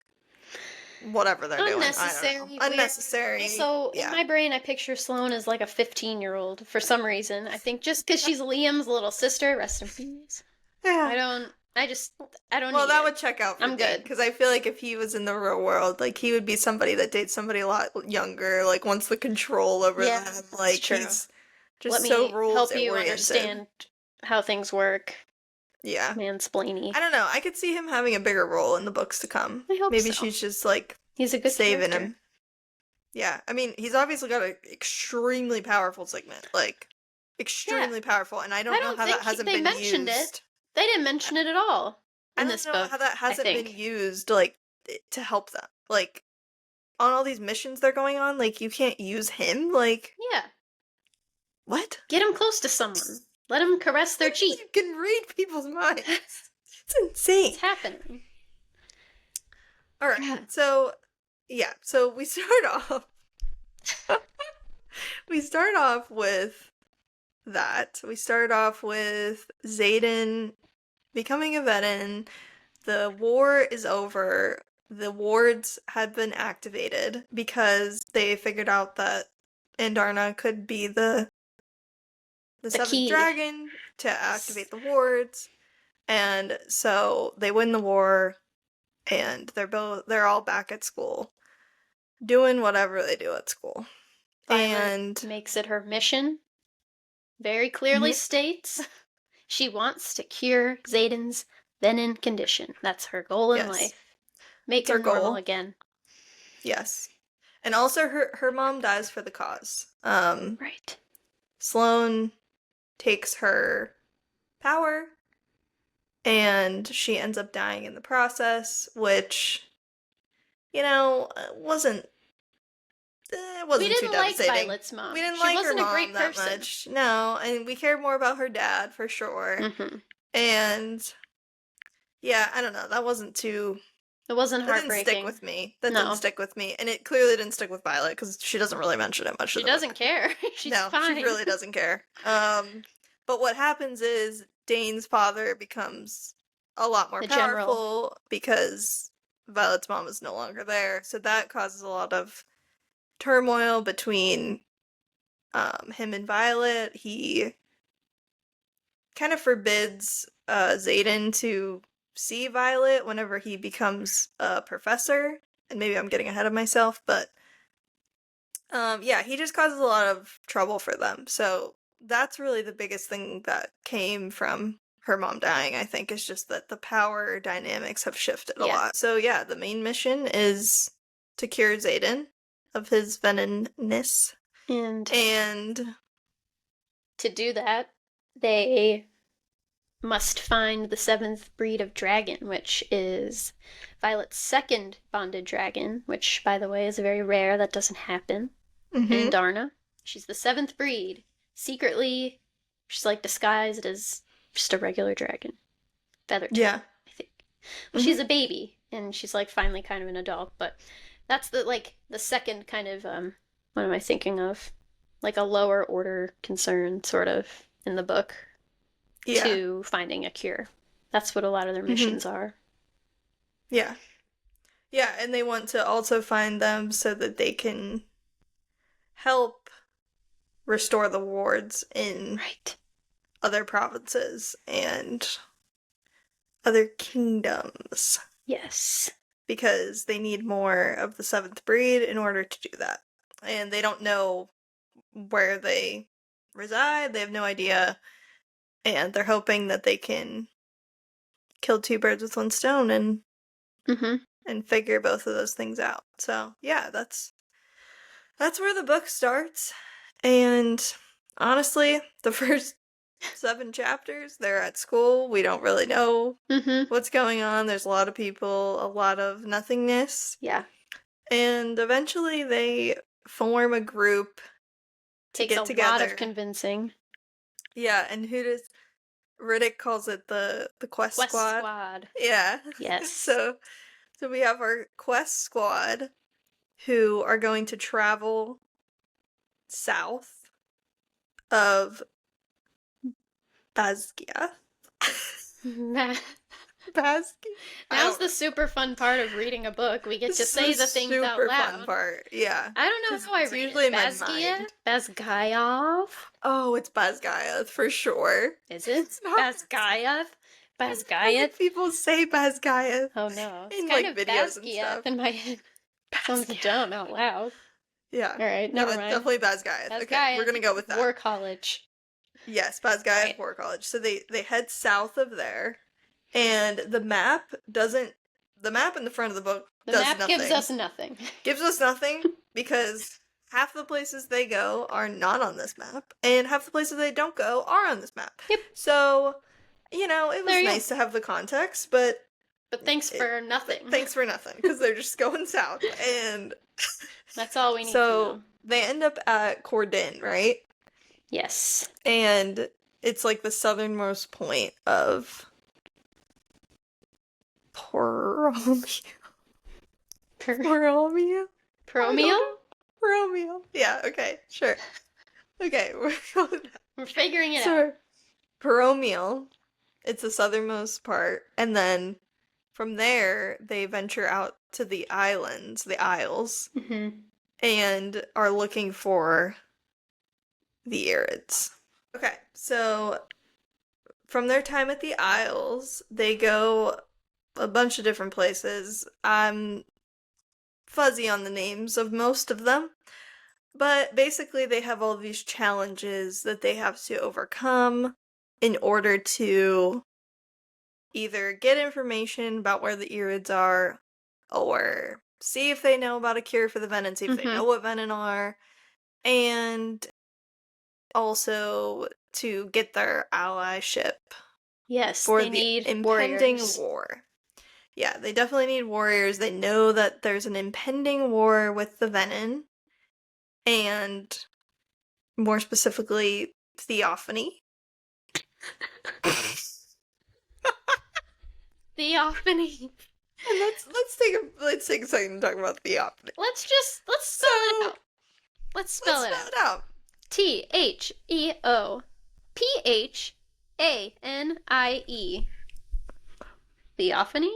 whatever they're doing. I don't know. Unnecessary. So, in my brain, I picture Sloane as like a 15-year-old for some reason. I think just because she's Liam's little sister, rest in peace. Yeah. I don't Well, need that it. would check out for I'm good. Because I feel like if he was in the real world, like, he would be somebody that dates somebody a lot younger, like, wants the control over them. Like, true. he's just Let me so rules help you oriented. understand how things work. Yeah. Mansplainy. I don't know. I could see him having a bigger role in the books to come. I hope Maybe so. she's just, like, he's a good saving character. him. Yeah. I mean, he's obviously got an extremely powerful segment. Like, extremely powerful. And I don't know how that hasn't been mentioned used. it. They didn't mention it at all in this book. I don't know how that hasn't been used, like, to help them. Like, on all these missions they're going on, like, you can't use him? Like... Yeah. What? Get him close to someone. Let him caress their cheek. You can read people's minds. It's insane. It's happening. Alright, so... Yeah, so we start off... we start off with that. We start off with Xaden becoming a Veteran. The war is over. The wards had been activated because they figured out that Andarna could be the seventh key. dragon to activate the wards. And so they win the war, and they're all back at school doing whatever they do at school. Violet and makes it her mission. Very clearly states she wants to cure Xaden's venom condition. That's her goal in life. Make her normal again. Yes. And also her mom dies for the cause. Right. Sloane takes her power, and she ends up dying in the process, which, you know, wasn't too devastating. Like Violet's mom. We didn't she like wasn't her mom a great that person. much. No, and we cared more about her dad for sure. And yeah, I don't know. That wasn't too. It wasn't heartbreaking. That didn't stick with me. Didn't stick with me, and it clearly didn't stick with Violet because she doesn't really mention it much. She doesn't care. She's fine. She really doesn't care. But what happens is Dane's father becomes a lot more powerful because Violet's mom is no longer there. So that causes a lot of turmoil between him and Violet. He kind of forbids Xaden to see Violet whenever he becomes a professor. And maybe I'm getting ahead of myself, but yeah, he just causes a lot of trouble for them. So that's really the biggest thing that came from her mom dying, I think, is just that the power dynamics have shifted a lot. So yeah, the main mission is to cure Xaden of his venomness. And to do that, they must find the seventh breed of dragon, which is Violet's second bonded dragon, which, by the way, is very rare. That doesn't happen in Andarna. She's the seventh breed. Secretly, she's like disguised as just a regular dragon. Feather too, I think. Well, she's a baby, and she's like finally kind of an adult, but that's the second kind of, what am I thinking of? Like a lower order concern, sort of, in the book. To finding a cure. That's what a lot of their missions are. Yeah. Yeah, and they want to also find them so that they can help restore the wards in other provinces and other kingdoms. Yes. Because they need more of the seventh breed in order to do that. And they don't know where they reside. They have no idea. And they're hoping that they can kill two birds with one stone and figure both of those things out. So yeah, that's where the book starts. And honestly, the first 7 chapters, they're at school. We don't really know what's going on. There's a lot of people, a lot of nothingness. Yeah. And eventually they form a group to get together. Takes a lot of convincing. Yeah, and who does Riddick calls it the quest Quest squad? Squad. Yeah. Yes. So we have our quest squad who are going to travel south of Basgia. Basgia? Now's the super fun part of reading a book. We get to say the things out super loud. fun part, yeah. I don't know 'Cause how I it's read usually it. in my Basgia? mind. Basgayav? Oh, it's Basgayath for sure. Is it? It's not Basgayath? I've heard Basgayath? people say Basgayath Oh no. It's in kind like of videos and Basgiath stuff. in my head. Sounds Basgayath. dumb out loud. Yeah. Alright, No, never it's mind. definitely Basgayath. Okay, Basgayath we're gonna go with that. War College. Yes, Basgayath Right. War College. So they head south of there, and the map doesn't. The map in the front of the book The does map nothing. gives us nothing. Gives us nothing because half the places they go are not on this map, and half the places they don't go are on this map. Yep. So, it was There you nice to have the context, but But thanks for nothing. thanks for nothing because they're just going south, and That's all we need to so know. they end up at Cordin, right? Yes. And it's like the southernmost point of Poromia. Poromia? Peromio? Poromia. Yeah, okay, sure. Okay, We're figuring it out. so Poromial, it's the southernmost part, and then from there they venture out to the islands, the isles, Mm-hmm. and are looking for the Irids. Okay, so from their time at the Isles, they go a bunch of different places. I'm fuzzy on the names of most of them, but basically they have all these challenges that they have to overcome in order to either get information about where the Irids are or see if they know about a cure for the Venom, see if they know what Venom are, and also to get their allyship. Yes, for they the need impending warriors. war. Yeah, they definitely need warriors. They know that there's an impending war with the Venom, and more specifically, Theophany. Theophany. And let's take a second to talk about Theophany. Let's spell it out. Let's spell it out. Theophanie. Theophany?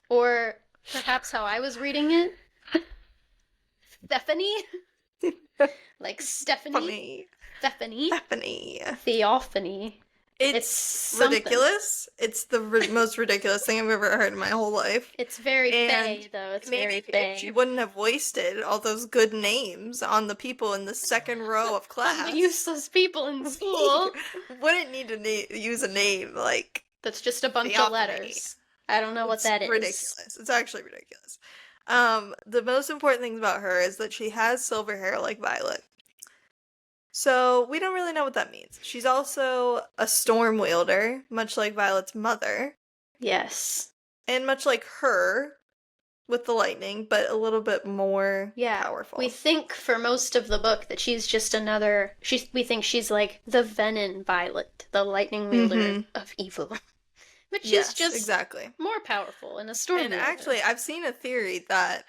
Or perhaps how I was reading it? Stephanie? Like Stephanie? Stephanie. Theophany. It's something. ridiculous. It's the most ridiculous thing I've ever heard in my whole life. It's very fae, though. It's very fae. She wouldn't have wasted all those good names on the people in the second row of class. The useless people in school. Wouldn't need to use a name like That's just a bunch Theophany. of letters. I don't know what that is. Ridiculous. It's actually ridiculous. The most important things about her is that she has silver hair like Violet. So we don't really know what that means. She's also a storm wielder, much like Violet's mother. Yes. And much like her with the lightning, but a little bit more powerful. We think for most of the book that she's just another... we think she's like the Venom Violet, the lightning wielder of evil. But she's just exactly more powerful and a storm wielder. And actually, I've seen a theory that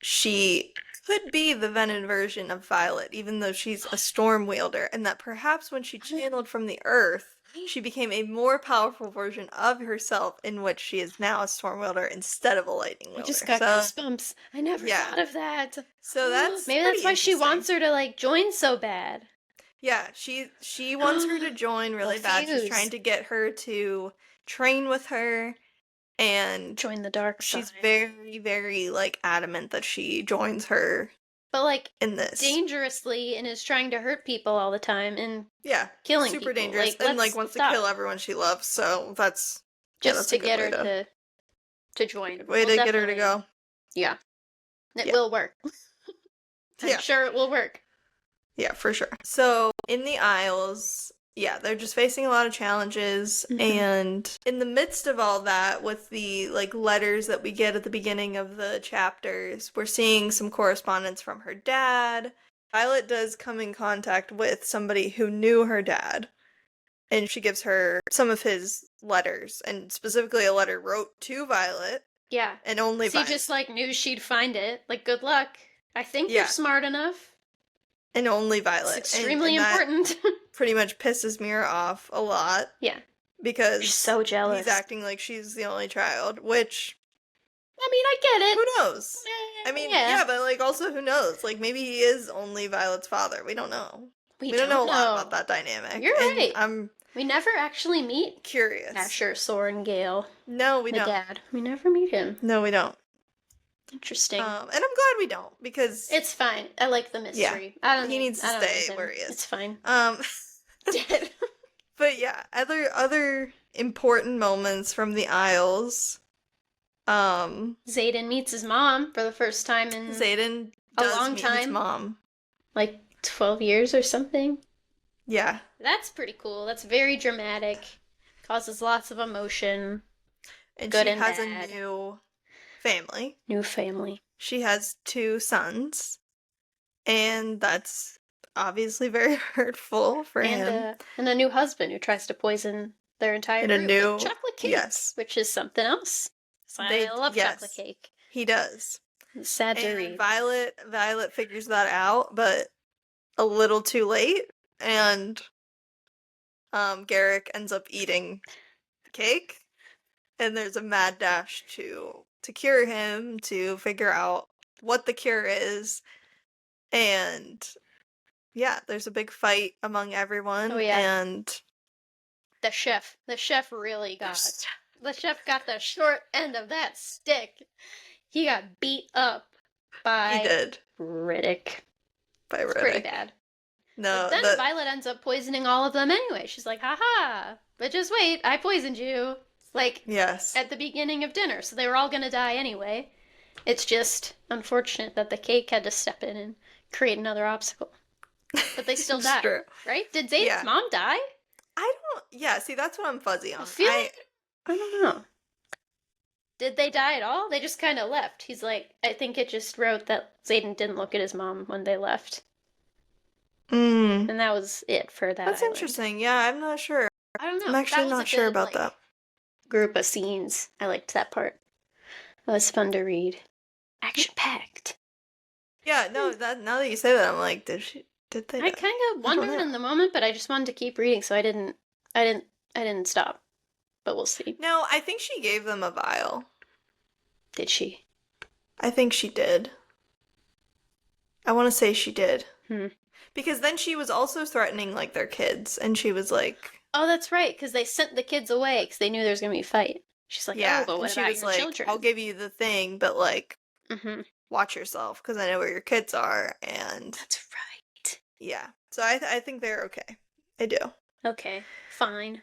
she could be the Venom version of Violet, even though she's a storm wielder, and that perhaps when she channeled from the earth, she became a more powerful version of herself, in which she is now a storm wielder instead of a lightning wielder. I just got goosebumps. I never thought of that. So that's maybe that's why she wants her to like join so bad. Yeah, she wants her to join really bad. She's trying to get her to train with her and join the dark side. She's very, very like adamant that she joins her. But like in this dangerously, and is trying to hurt people all the time and killing super people. dangerous and like wants to kill everyone she loves. So that's just to get her to join. Way to get her to go. Yeah, it will work. I'm sure it will work. Yeah, for sure. So in the Isles, they're just facing a lot of challenges, and in the midst of all that, with the like letters that we get at the beginning of the chapters, we're seeing some correspondence from her dad. Violet does come in contact with somebody who knew her dad, and she gives her some of his letters, and specifically a letter wrote to Violet. Yeah. And only So he Violet. just, like, knew she'd find it. Like, good luck. I think Yeah. you're smart enough. And only Violet. It's extremely and important. pretty much pisses Mira off a lot. Yeah. Because she's so jealous. He's acting like she's the only child, which... I mean, I get it. Who knows? I mean, yeah, but, like, also, who knows? Like, maybe he is only Violet's father. We don't know. We don't know a lot about that dynamic. You're right. I'm... We never actually meet... Curious. Asher, Soren, Gale. No, we don't. The dad. We never meet him. No, we don't. Interesting. And I'm glad we don't, because... It's fine. I like the mystery. Yeah. He needs to stay where he is. It's fine. Dead. But yeah, other important moments from the Isles. Xaden meets his mom for the first time in Xaden a does long meet time. his mom. Like 12 years or something. Yeah. That's pretty cool. That's very dramatic. Causes lots of emotion. And good she and has bad. a new family. New family. She has 2 sons. And that's obviously very hurtful for him. And a new husband who tries to poison their entire group with chocolate cake. Yes. Which is something else. I love chocolate cake. He does. It's sad to read. Violet figures that out, but a little too late, and Garrick ends up eating the cake, and there's a mad dash to cure him, to figure out what the cure is, and yeah, there's a big fight among everyone. Oh, yeah. And the chef really got the chef got the short end of that stick. He got beat up by Riddick. By Riddick. It's pretty bad. No. But then Violet ends up poisoning all of them anyway. She's like, haha, but just wait, I poisoned you. Like, yes. At the beginning of dinner, so they were all gonna die anyway. It's just unfortunate that the cake had to step in and create another obstacle. But they still died, true. Right? Did Xaden's mom die? See, that's what I'm fuzzy on. I don't know. Did they die at all? They just kind of left. He's like, I think it just wrote that Xaden didn't look at his mom when they left. And that was it for that. That's interesting. Yeah, I'm not sure. I don't know. I'm actually not sure about that. Group of scenes. I liked that part. It was fun to read. Action packed. Yeah, no, now that you say that, I'm like, did they? I kind of wondered in the moment, but I just wanted to keep reading, so I didn't stop. But we'll see. No, I think she gave them a vial. Did she? I think she did. I want to say she did. Because then she was also threatening, like, their kids, and she was like... Oh, that's right, because they sent the kids away because they knew there was going to be a fight. She's like, yeah, oh, but what about your children? I'll give you the thing, but, like, watch yourself, because I know where your kids are, and... That's right. Yeah. So I think they're okay. I do. Okay, fine.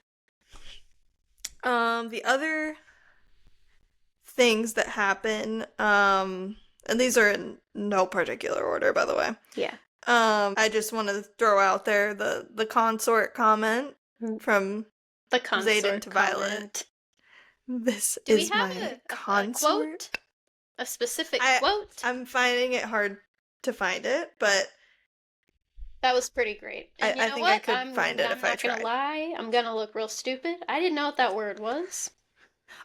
The other things that happen, and these are in no particular order, by the way. Yeah. I just want to throw out there the consort comment from the consort Xaden to Violet. This Do is we have my a consort. quote? A specific quote? I'm finding it hard to find it, but that was pretty great. And I think I could find it if I tried. I'm not gonna lie. I'm gonna look real stupid. I didn't know what that word was.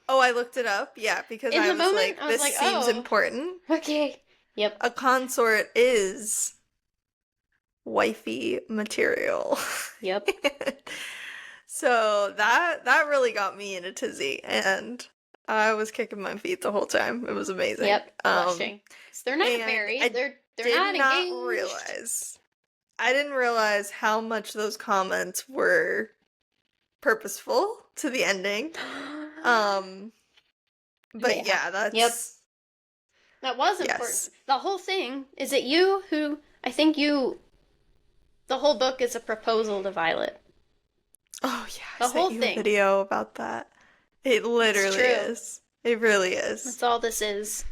Oh, I looked it up. Yeah, because I this seems important. Okay. Yep. A consort is wifey material. Yep. So that really got me in a tizzy, and I was kicking my feet the whole time. It was amazing. Yep. Blushing. They're not married. They're not engaged. I didn't realize how much those comments were purposeful to the ending. But yeah, that's... Yep. That was important. Yes. The whole thing is that the whole book is a proposal to Violet. Oh yeah, the whole thing. thing. A video about that. It literally is. It really is. That's all this is.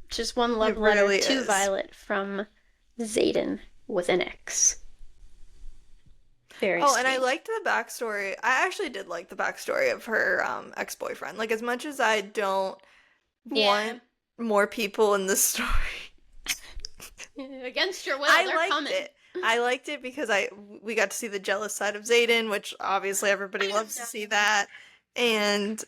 Just one love letter to Violet from Xaden with an X. Very sweet. And I liked the backstory. I actually did like the backstory of her ex-boyfriend. Like, as much as I don't want more people in this story. Against your will, I they're liked coming. it. I liked it because we got to see the jealous side of Xaden, which obviously everybody loves to see that. And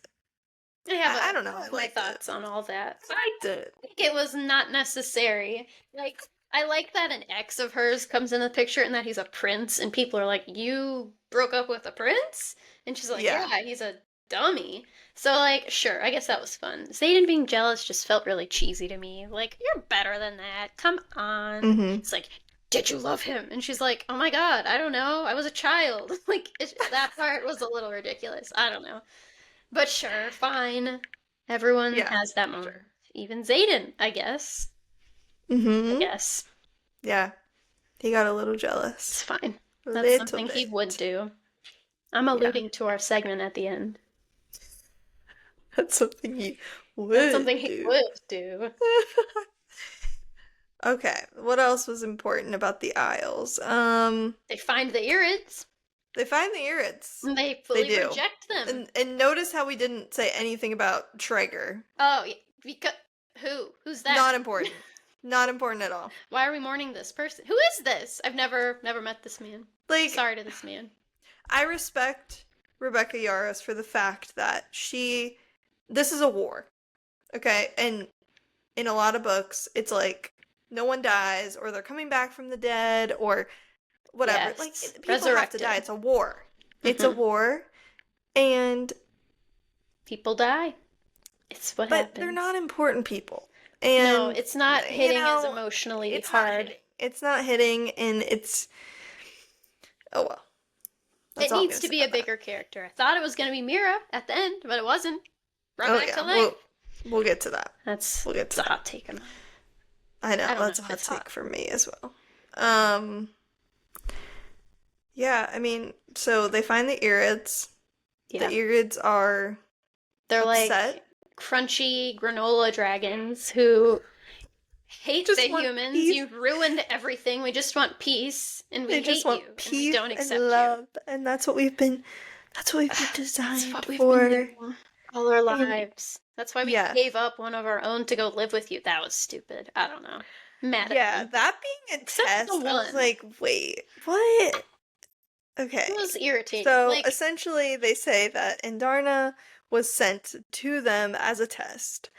I don't know, I my liked thoughts it. on all that. I liked it. I think it was not necessary. Like, I like that an ex of hers comes in the picture and that he's a prince, and people are like, "You broke up with a prince?" And she's like, Yeah. "Yeah, he's a dummy." So, like, sure, I guess that was fun. Xaden being jealous just felt really cheesy to me. Like, you're better than that. Come on. Mm-hmm. It's like, did you love him? And she's like, oh my god, I don't know. I was a child. Like, that part was a little ridiculous. I don't know. But sure, fine. Everyone Yeah. has that moment. Sure. Even Xaden, I guess. Mm-hmm. I guess. Yeah. He got a little It's jealous. fine. A That's little something he bit. would do. I'm Yeah. alluding to our segment at the end. That's something he would That's something he do. would do. Okay, what else was important about the Isles? They find the Irids. They find the Irids. And they fully do. reject them. And notice how we didn't say anything about Traeger. Oh, yeah, because who? Who's that? Not important. Not important at all. Why are we mourning this person? Who is this? I've never met this man. Like, sorry to this man. I respect Rebecca Yarros for the fact that this is a war. Okay? And in a lot of books, it's like no one dies, or they're coming back from the dead, or whatever. Yes. Like, people have to die. It's a war. It's a war. And people die. It's what happens. But they're not important people. And no, it's not hitting as emotionally hard. It's not hitting, and it's... Oh, well. It needs to be a bigger character. I thought it was going to be Mira at the end, but it wasn't. Run back to life. We'll get to that. We'll get to that. A hot take. I know, that's a hot take for me as well. Yeah, I mean, so they find the Irids. Yeah. The Irids are... They're upset. Like crunchy granola dragons who hate the humans. Peace. You've ruined everything. We just want peace, and we hate you. Peace and we don't accept and love, you. And that's what we've been. That's what we've been designed that's what we've for been doing all our lives. That's why we gave up one of our own to go live with you. That was stupid. I don't know. Mad at me. That being a test, I was like, wait, what? Okay. It was irritating. So essentially, they say that Indarna was sent to them as a test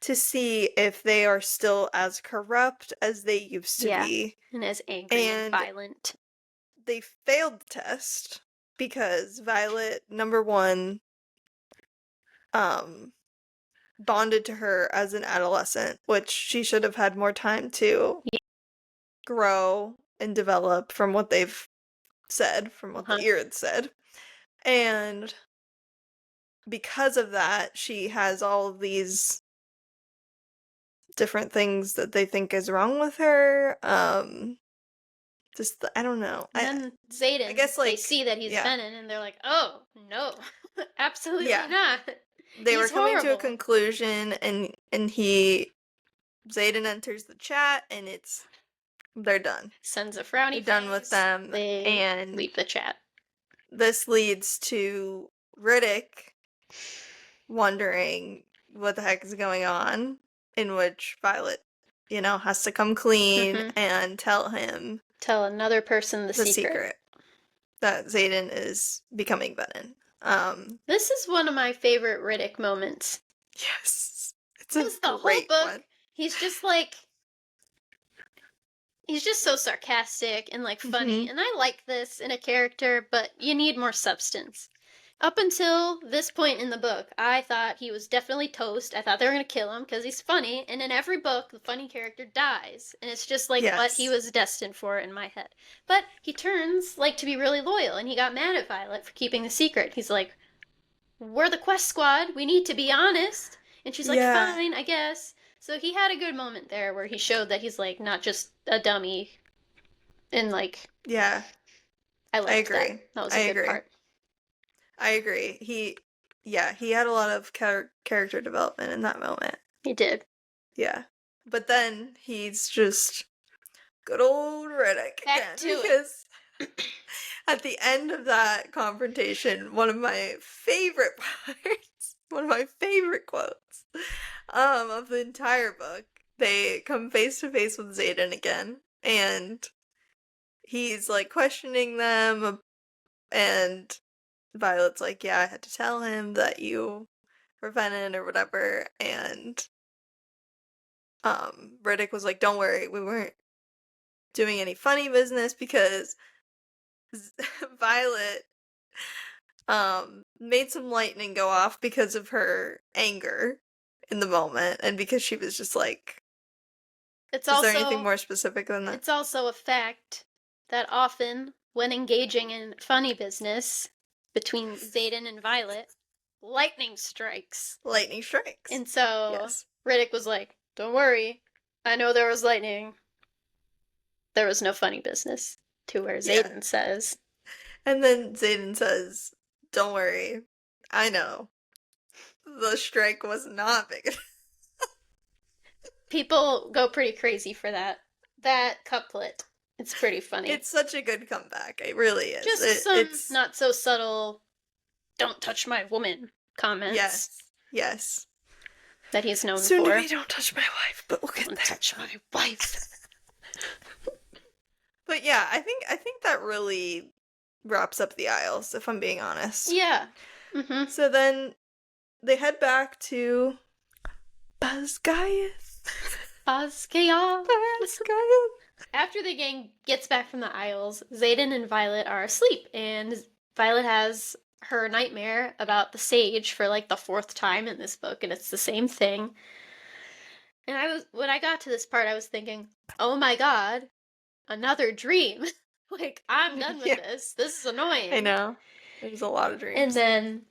to see if they are still as corrupt as they used to be. And as angry and violent. They failed the test because Violet, number one, bonded to her as an adolescent, which she should have had more time to grow and develop from what they've said, from what the Irids said. And because of that, she has all of these different things that they think is wrong with her. I don't know. And then Xaden, I guess, like, they see that he's Venom, and they're like, oh, no, absolutely not. They were coming to a conclusion, and Xaden enters the chat, and they're done. Sends a frowny face. Done with them. And leave the chat. This leads to Riddick wondering what the heck is going on, in which Violet, has to come clean and tell another person the secret. That Xaden is becoming Venom. This is one of my favorite Riddick moments. Yes. It's the whole book, one. He's just so sarcastic and funny, and I like this in a character, but you need more substance. Up until this point in the book, I thought he was definitely toast. I thought they were going to kill him because he's funny, and in every book, the funny character dies, and it's just what he was destined for in my head. But he turns to be really loyal, and he got mad at Violet for keeping the secret. He's like, we're the Quest Squad, we need to be honest. And she's like, fine, I guess. So he had a good moment there where he showed that he's not just a dummy, and I agree. That was a good part. I agree. He had a lot of character development in that moment. He did. Yeah. But then he's just good old Riddick again. Because at the end of that confrontation, one of my favorite parts, one of my favorite quotes of the entire book, they come face to face with Xaden again, and he's like questioning them, and Violet's like, yeah, I had to tell him that you were Venom or whatever, and Riddick was like, don't worry, we weren't doing any funny business because Violet made some lightning go off because of her anger in the moment, and because she was just like, It's is there anything also more specific than that? it's also a fact that often, when engaging in funny business between Xaden and Violet, lightning strikes. Lightning strikes. And so Yes. Riddick was like, don't worry, I know there was lightning. There was no funny business. To where Xaden says. And then Xaden says, don't worry, I know. The strike was not big enough. People go pretty crazy for that couplet. It's pretty funny. It's such a good comeback. It really is. Just some not so subtle, don't touch my woman comments. Yes. Yes. That he's known Soon for. to be, don't touch my wife, but we'll get Don't there. touch my wife. But yeah, I think that really wraps up the Isles, if I'm being honest. Yeah. Mm-hmm. So then they head back to Basgiath. Basgiath. Basgiath. After the gang gets back from the Isles, Xaden and Violet are asleep, and Violet has her nightmare about the sage for like the 4th time in this book, and it's the same thing. And when I got to this part, I was thinking, oh my god, another dream. Like, I'm done with this. This is annoying. I know. There's a lot of dreams. And then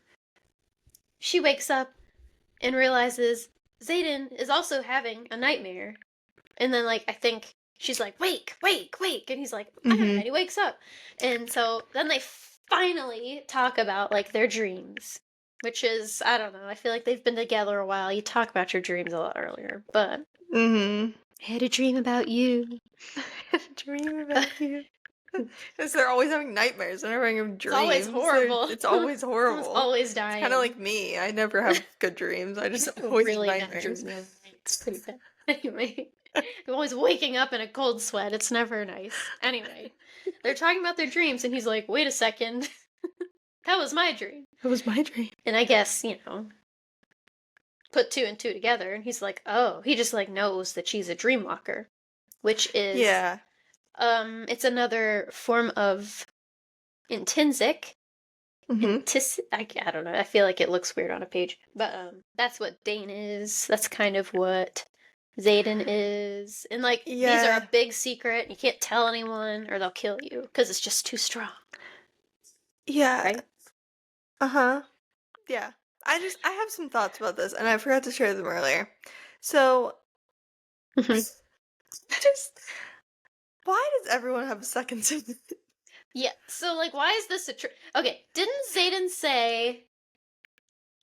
she wakes up and realizes Xaden is also having a nightmare. And then, like, I think she's like, wake, wake, wake. And he's like, and he wakes up. And so then they finally talk about, like, their dreams. Which is, I don't know, I feel like they've been together a while. You talk about your dreams a lot earlier. But I had a dream about you. I had a dream about you. Because they're always having nightmares. They're never having dreams. It's always horrible. It's always horrible. It's always dying. It's kind of like me. I never have good dreams. I just always really have nightmares. It's pretty bad. Anyway, I'm always waking up in a cold sweat. It's never nice. Anyway, they're talking about their dreams, and he's like, wait a second. That was my dream. That was my dream. And I guess, put 2 and 2 together, and he's like, oh, he just, like, knows that she's a dreamwalker. Which is... Yeah. It's another form of intrinsic. I don't know. I feel like it looks weird on a page. But that's what Dane is. That's kind of what Xaden is. And, like, these are a big secret. You can't tell anyone or they'll kill you because it's just too strong. Yeah. Right? Uh-huh. Yeah. I have some thoughts about this, and I forgot to share them earlier. So, why does everyone have a second signet? Yeah, so, like, why is this okay, didn't Xaden say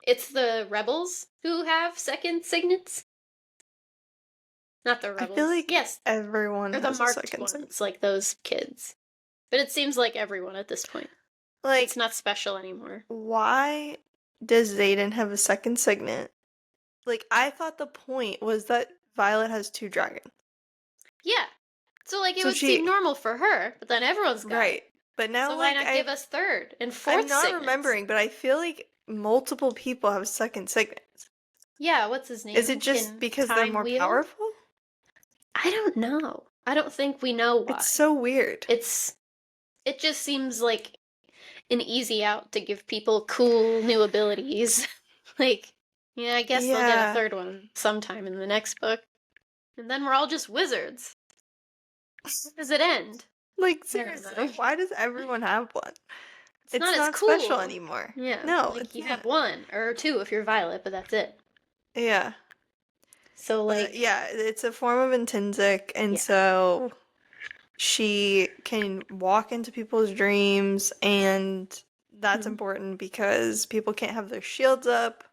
it's the rebels who have second signets? Not the rebels. I feel like yes, everyone or the has marked a second ones, signet. like those kids. But it seems like everyone at this point. Like, it's not special anymore. Why does Xaden have a second signet? Like, I thought the point was that Violet has 2 dragons. Yeah. So, like, it would seem normal for her, but then everyone's got it. But now, so why not give us 3rd and 4th I'm not signets? remembering, but I feel like multiple people have second signets. Yeah, what's his name? Is it just because they're more powerful? I don't know. I don't think we know why. It's so weird. It just seems like an easy out to give people cool new abilities. Like, yeah, I guess they'll get a 3rd one sometime in the next book. And then we're all just wizards. Where does it end? Like, seriously, why does everyone have one? It's not not as cool. special anymore. Yeah. No, like, you have 1 or 2 if you're Violet, but that's it. Yeah. So, like... yeah, it's a form of intrinsic, and so she can walk into people's dreams, and that's important because people can't have their shields up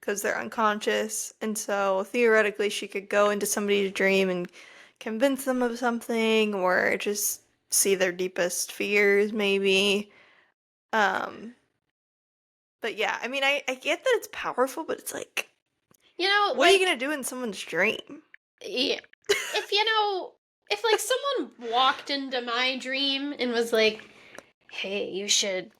because they're unconscious, and so theoretically she could go into somebody's dream and convince them of something, or just see their deepest fears, maybe. But yeah, I mean, I get that it's powerful, but it's like, what are you gonna do in someone's dream? Yeah. If, If, like, someone walked into my dream and was like, hey, you should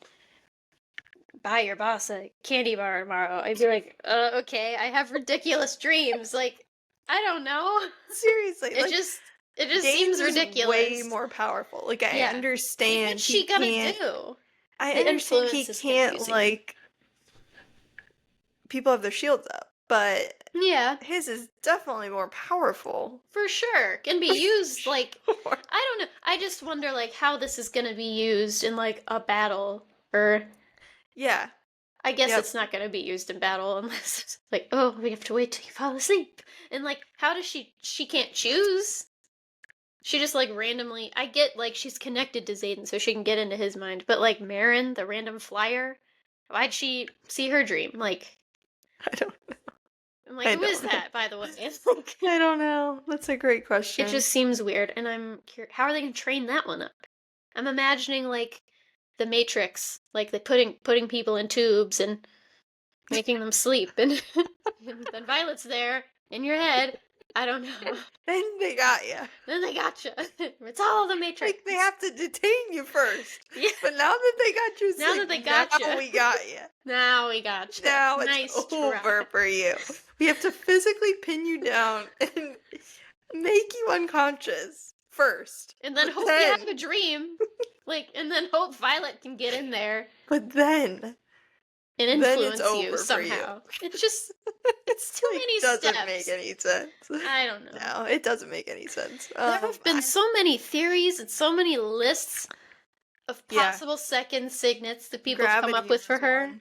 buy your boss a candy bar tomorrow, I'd be like, okay, I have ridiculous dreams. Like, I don't know. Seriously, It like, just seems Danes is ridiculous. way more powerful. Like, I Yeah. understand What's he she gonna can't. do? I The understand he influence is can't, confusing. like, people have their shields up, but Yeah, his is definitely more powerful. for sure. Can be used, like, I don't know. I just wonder, like, how this is gonna be used in, like, a battle. Or, Yeah. I guess Yep. it's not gonna be used in battle unless it's like, oh, we have to wait till you fall asleep. And, like, how does she can't choose? She just, like, randomly, I get, like, she's connected to Xaden so she can get into his mind. But, like, Marin, the random flyer, why'd she see her dream? Like, I don't know. I'm like, who is that, by the way? It's like, I don't know. That's a great question. it just seems weird, and I'm curious, how are they gonna train that one up? I'm imagining, like, the Matrix, like, they putting people in tubes and making them sleep, and, and then Violet's there in your head. I don't know. Then they got you. Then they gotcha. It's all the Matrix. Like, they have to detain you first. Yeah. But now that they got you Now that they gotcha. now we got you. Now we gotcha. Now it's Nice over try. for you. We have to physically pin you down and make you unconscious first. And then But hope you have a dream. Like, and then hope Violet can get in there But then and Then it's influence over you for somehow. It's just, it's too many steps. doesn't make any sense. I don't know. No, it doesn't make any sense. There have been so many theories and so many lists of Yeah. possible second signets that people have come up Gravity with for is her. one.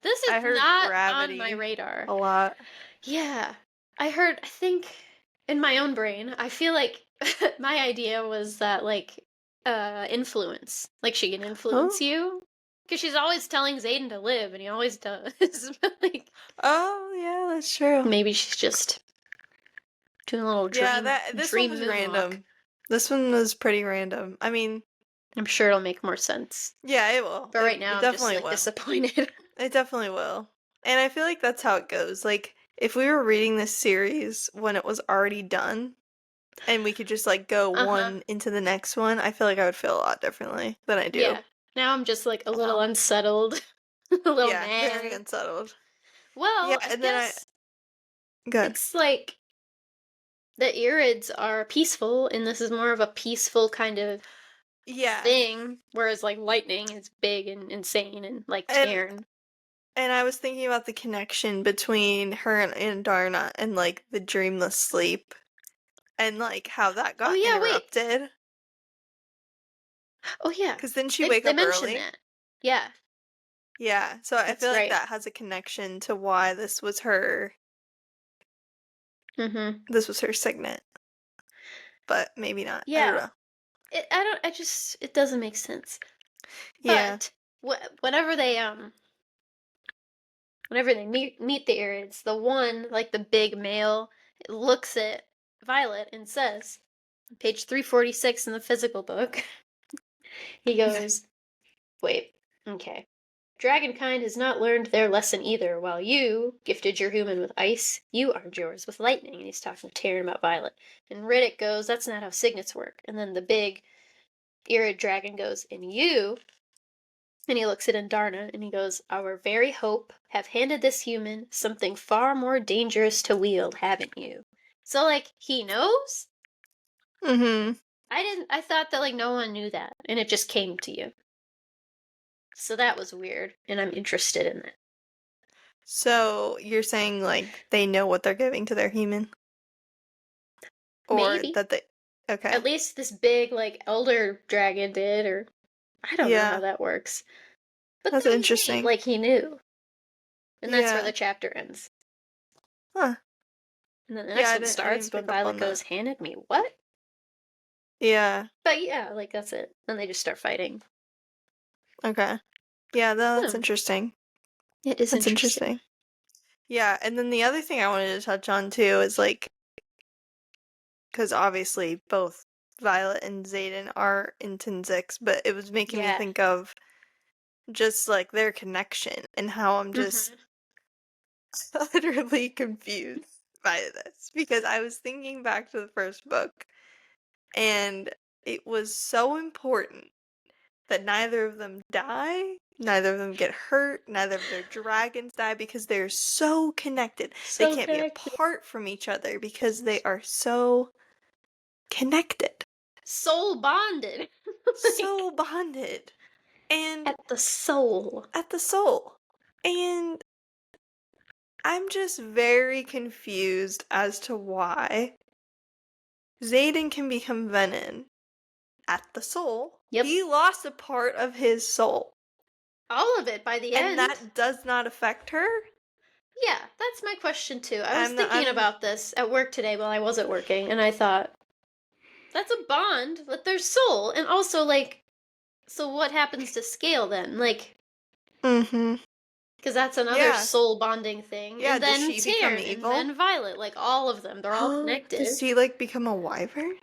This I is heard not gravity on my radar. a lot. Yeah. I think in my own brain, I feel like my idea was that, like, influence. Like, she can influence you. Because she's always telling Xaden to live, and he always does. Like, Oh, yeah, that's true. maybe she's just doing a little dream. This dream one was moonwalk. random. This one was pretty random. I mean, I'm sure it'll make more sense. yeah, it will. But right now, I'm just, like, will. disappointed. It definitely will. And I feel like that's how it goes. Like, if we were reading this series when it was already done, and we could just, like, go one into the next one, I feel like I would feel a lot differently than I do. Yeah. Now I'm just, like, a little unsettled. A little mad. Very unsettled. Well, Yeah, I and then guess Good. it's like the Irids are peaceful, and this is more of a peaceful kind of thing, whereas, like, lightning is big and insane and, like, Cairn. And I was thinking about the connection between her and Darna and, like, the dreamless sleep, and, like, how that got interrupted. Oh, yeah. Because didn't she wake up early? That. Yeah. Yeah, so I feel like right. that has a connection to why this was her. This was her signet. But maybe not. Yeah. I don't know. It doesn't make sense. Yeah. But whenever they meet the Irids, the one, like, the big male, looks at Violet and says, page 346 in the physical book, he goes, wait, okay. Dragonkind has not learned their lesson either. While you gifted your human with ice, you armed yours with lightning. And he's talking to Taryn about Violet. And Riddick goes, that's not how signets work. And then the big Irid dragon goes, and you... And he looks at Andarna, and he goes, our very hope have handed this human something far more dangerous to wield, haven't you? So, like, he knows? I thought that, like, no one knew that, and it just came to you. So that was weird, and I'm interested in it. So, you're saying, like, they know what they're giving to their human? Or Maybe. that they... Okay. At least this big, like, elder dragon did, or... I don't know how that works. But that's interesting. Like, he knew. And that's where the chapter ends. Huh. And then the next one starts when Violet goes, handed me what? Yeah. But yeah, like, that's it. Then they just start fighting. Okay. Yeah, that's interesting. It is interesting. Yeah, and then the other thing I wanted to touch on, too, is, like, because obviously both Violet and Xaden are in Tinzix, but it was making me think of just, like, their connection and how I'm just utterly confused by this. Because I was thinking back to the first book, And it was so important that neither of them die, neither of them get hurt, neither of their dragons die, because they're so connected. They So can't connected. be apart from each other because they are so connected. Soul bonded. So bonded. And At the soul. at the soul. And I'm just very confused as to why Xaden can become Venom at the soul. Yep. He lost a part of his soul. All of it by the And end. that does not affect her? Yeah, that's my question too. I was thinking about this at work today while I wasn't working, and I thought, that's a bond with their soul. And also, like, so what happens to Scale then? Like, Mm-hmm. because that's another soul bonding thing. Yeah, and then does she become Tyr, evil? and then Violet, like all of them, they're all connected. Does she, like, become a wyvern?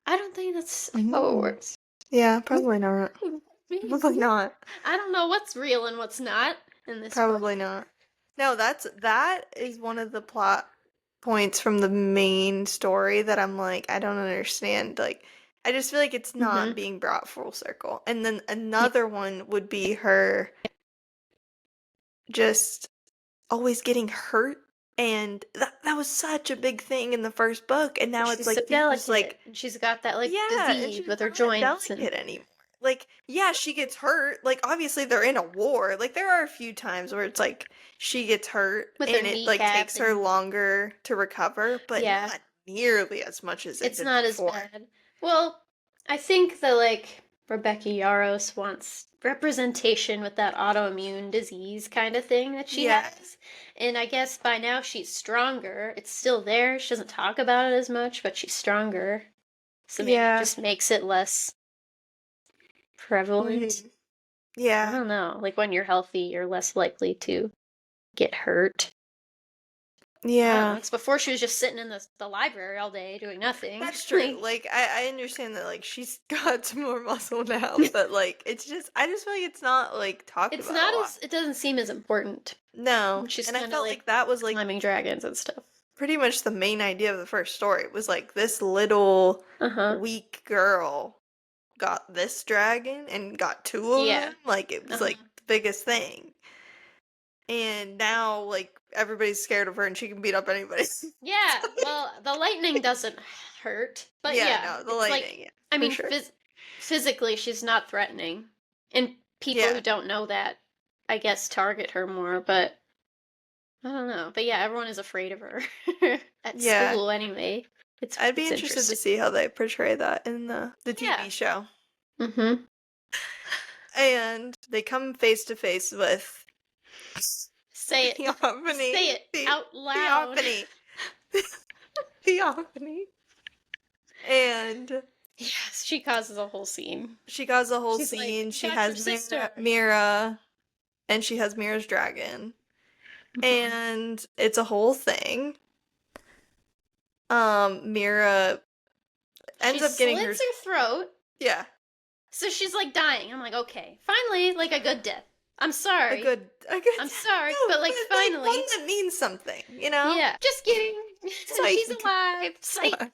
I don't think that's how it works. Yeah, probably not. Probably not. I don't know what's real and what's not in this Probably not. No, that is one of the plot points from the main story that I'm like, I don't understand. Like, I just feel like it's not being brought full circle. And then another one would be her just always getting hurt. And that was such a big thing in the first book, and now it's like so delicate. just like she's got that like and disease she's with her not joints delicate anymore. Like, yeah, she gets hurt. Like, obviously they're in a war. Like, there are a few times where it's like she gets hurt with and her it like kneecap takes her longer to recover, but Yeah. not nearly as much as it's did not before. as bad. Well, I think that like Rebecca Yarros wants representation with that autoimmune disease kind of thing that she has. And I guess by now she's stronger. It's still there. She doesn't talk about it as much, but she's stronger. So maybe it just makes it less prevalent. I Yeah. don't know. Like when you're healthy, you're less likely to get hurt. I don't know. Yeah. It's before she was just sitting in the library all day doing nothing. That's true. Like, I understand that, like, she's got some more muscle now, but, like, it's just, I just feel like it's not, like, talked It's about not a lot. as, it doesn't seem as important. No. She's And I kinda, felt like, like that was, like, climbing dragons and stuff. pretty much the main idea of the first story. It was, like, this little weak girl got this dragon and got two of them. Like, it was, like, the biggest thing. And now, like, everybody's scared of her and she can beat up anybody. Yeah, well, the lightning doesn't hurt. But no, the lightning, like, yeah. I mean, sure. physically, she's not threatening. And people who don't know that, I guess, target her more, but I don't know. But yeah, everyone is afraid of her at school anyway. I'd be interested to see how they portray that in the TV show. Mm-hmm. And they come face to face with Say it. Theophany. Say it out loud. Theophany. And yes, she causes a whole scene. She causes a whole She's scene. Like, she has Mira, and she has Mira's dragon. And it's a whole thing. Mira ends up getting slits her throat. Yeah. So she's like dying. I'm like, okay, finally, like a good death. I'm sorry. A good I'm sorry, no, but like finally, one that means something, you know? Yeah. Just kidding. She's alive. Psych.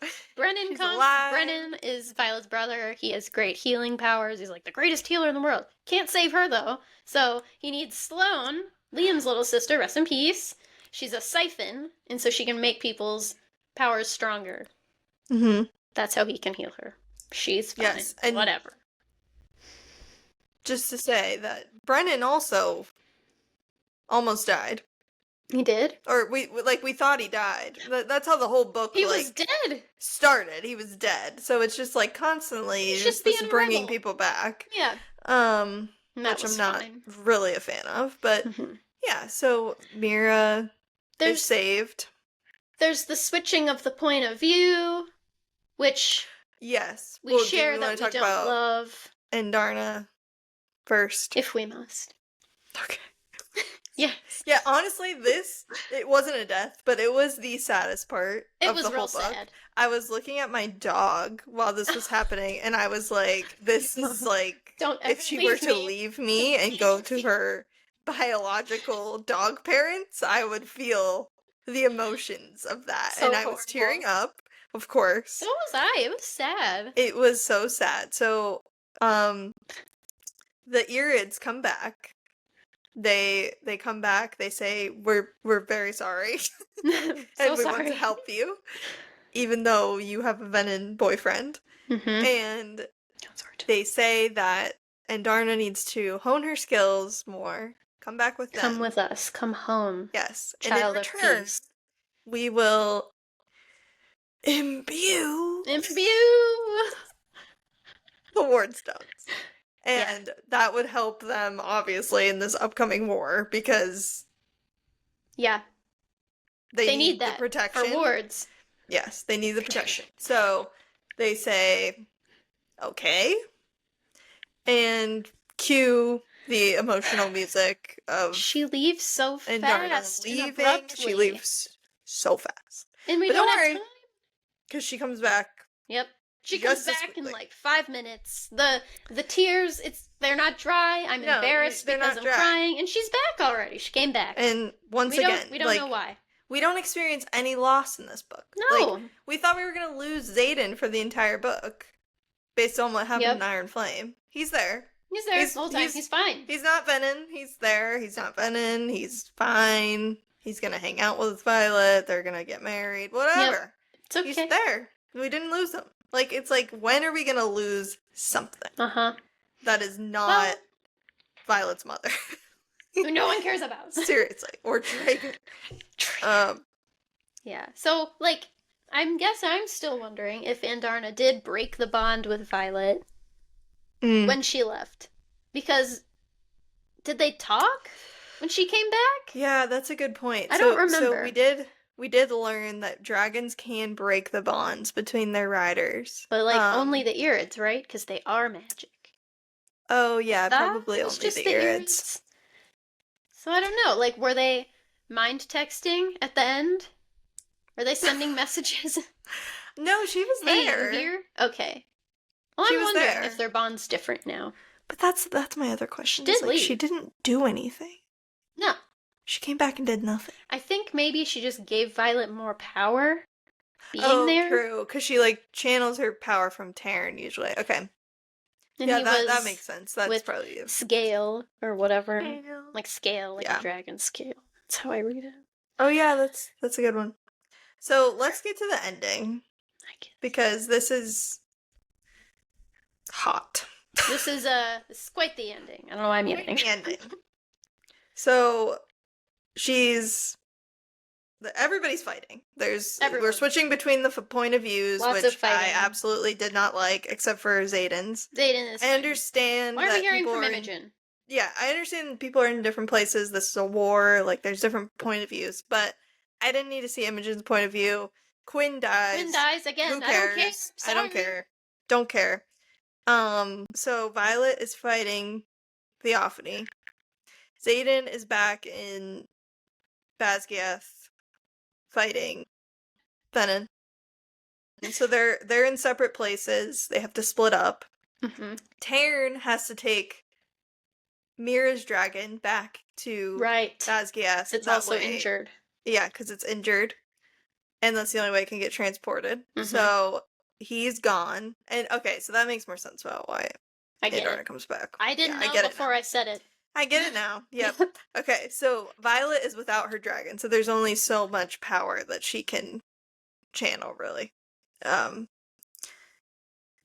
She's alive. Brennan is Violet's brother. He has great healing powers. He's like the greatest healer in the world. Can't save her though. So he needs Sloane, Liam's little sister, rest in peace. She's a siphon, and so she can make people's powers stronger. Mm-hmm. That's how he can heal her. She's fine. Yes, and whatever. Just to say that Brennan also almost died. He did? Or we thought he died. That's how the whole book was dead. Started. He was dead. So it's just like constantly just bringing people back. Yeah. Which I'm not really a fan of, but yeah, so Mira is saved. There's the switching of the point of view, which we share that we don't love. And Darna first. If we must. Okay. Yes. Yeah, honestly, it wasn't a death, but it was the saddest part of the whole book. Sad. I was looking at my dog while this was happening, and I was like, this is like, if she were to leave me and go to her biological dog parents, I would feel the emotions of that. So and I was tearing up of course. So was I. It was sad. It was so sad. So, the Irids come back. They come back. They say, "We're very sorry, and we want to help you, even though you have a Venom boyfriend." And they say that Andarna needs to hone her skills more. Come back with them. Come with us. Come home. Yes. Child and in return, of peace. we will imbue the ward stones. And that would help them, obviously, in this upcoming war, because they need that the protection. For wards. Yes, they need the protection. So they say, okay. And cue the emotional music of... She leaves so fast. Leaving. She leaves so fast. And we don't have time. Because she comes back. Yep. She comes back in like 5 minutes. The tears, they're not dry. I'm embarrassed because I'm crying. And she's back already. She came back. And once again, we don't know why. We don't experience any loss in this book. No. Like, we thought we were going to lose Xaden for the entire book. Based on what happened in Iron Flame. He's there. He's there the whole time. He's fine. He's not Venom. He's there. He's not Venom. He's fine. He's going to hang out with Violet. They're going to get married. Whatever. Yep. It's okay. He's there. We didn't lose him. Like, it's like, when are we going to lose something? That is not Violet's mother. No one cares about. Seriously. Or Dragon. Yeah. So, like, I'm still wondering if Andarna did break the bond with Violet when she left. Because, did they talk when she came back? Yeah, that's a good point. I don't remember. So we did learn that dragons can break the bonds between their riders. But, like, only the Irids, right? Because they are magic. Oh, yeah, probably only the Irids. So, I don't know. Like, were they mind texting at the end? Are they sending messages? No, she was there. Hey, you here? Okay. Well, I'm wondering if their bond's different now. But that's my other question. She didn't do anything. No. She came back and did nothing. I think maybe she just gave Violet more power being there. Oh, true. Because she, like, channels her power from Taryn, usually. Okay. And yeah, that makes sense. That's probably you. Scale, or whatever. Like scale, like a dragon scale. That's how I read it. Oh, yeah, that's a good one. So, let's get to the ending. Because this is hot. This is quite the ending. I don't know why I'm yelling. Ending. So, everybody's fighting. We're switching between the point of views, which I absolutely did not like, except for Xaden's. Xaden is I understand. Why are we hearing from Imogen? Yeah, I understand people are in different places. This is a war. Like, there's different point of views, but I didn't need to see Imogen's point of view. Quinn dies. Quinn dies again. Who cares? I don't care. Don't care. So Violet is fighting Theophany. Xaden is back in Basgiath fighting Venom. And so they're in separate places. They have to split up. Taryn has to take Mira's dragon back to Basgiath. It's also injured. Yeah, because it's injured. And that's the only way it can get transported. So he's gone. And okay, so that makes more sense about why Andarna comes back. I didn't know before I said it. I get it now. Yep. Okay, so Violet is without her dragon, so there's only so much power that she can channel, really.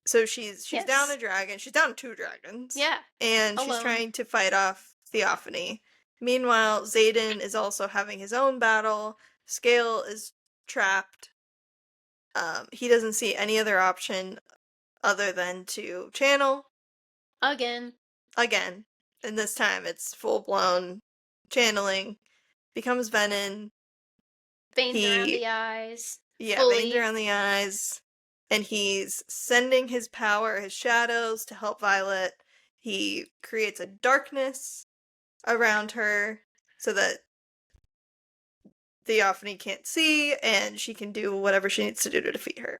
So she's down a dragon. She's down 2 dragons. Yeah. And she's trying to fight off Theophany. Meanwhile, Xaden is also having his own battle. Scale is trapped. He doesn't see any other option other than to channel. Again. And this time it's full-blown channeling. Becomes Venom. Veins around the eyes. Yeah, veins around the eyes. And he's sending his power, his shadows, to help Violet. He creates a darkness around her so that Theophany can't see, and she can do whatever she needs to do to defeat her.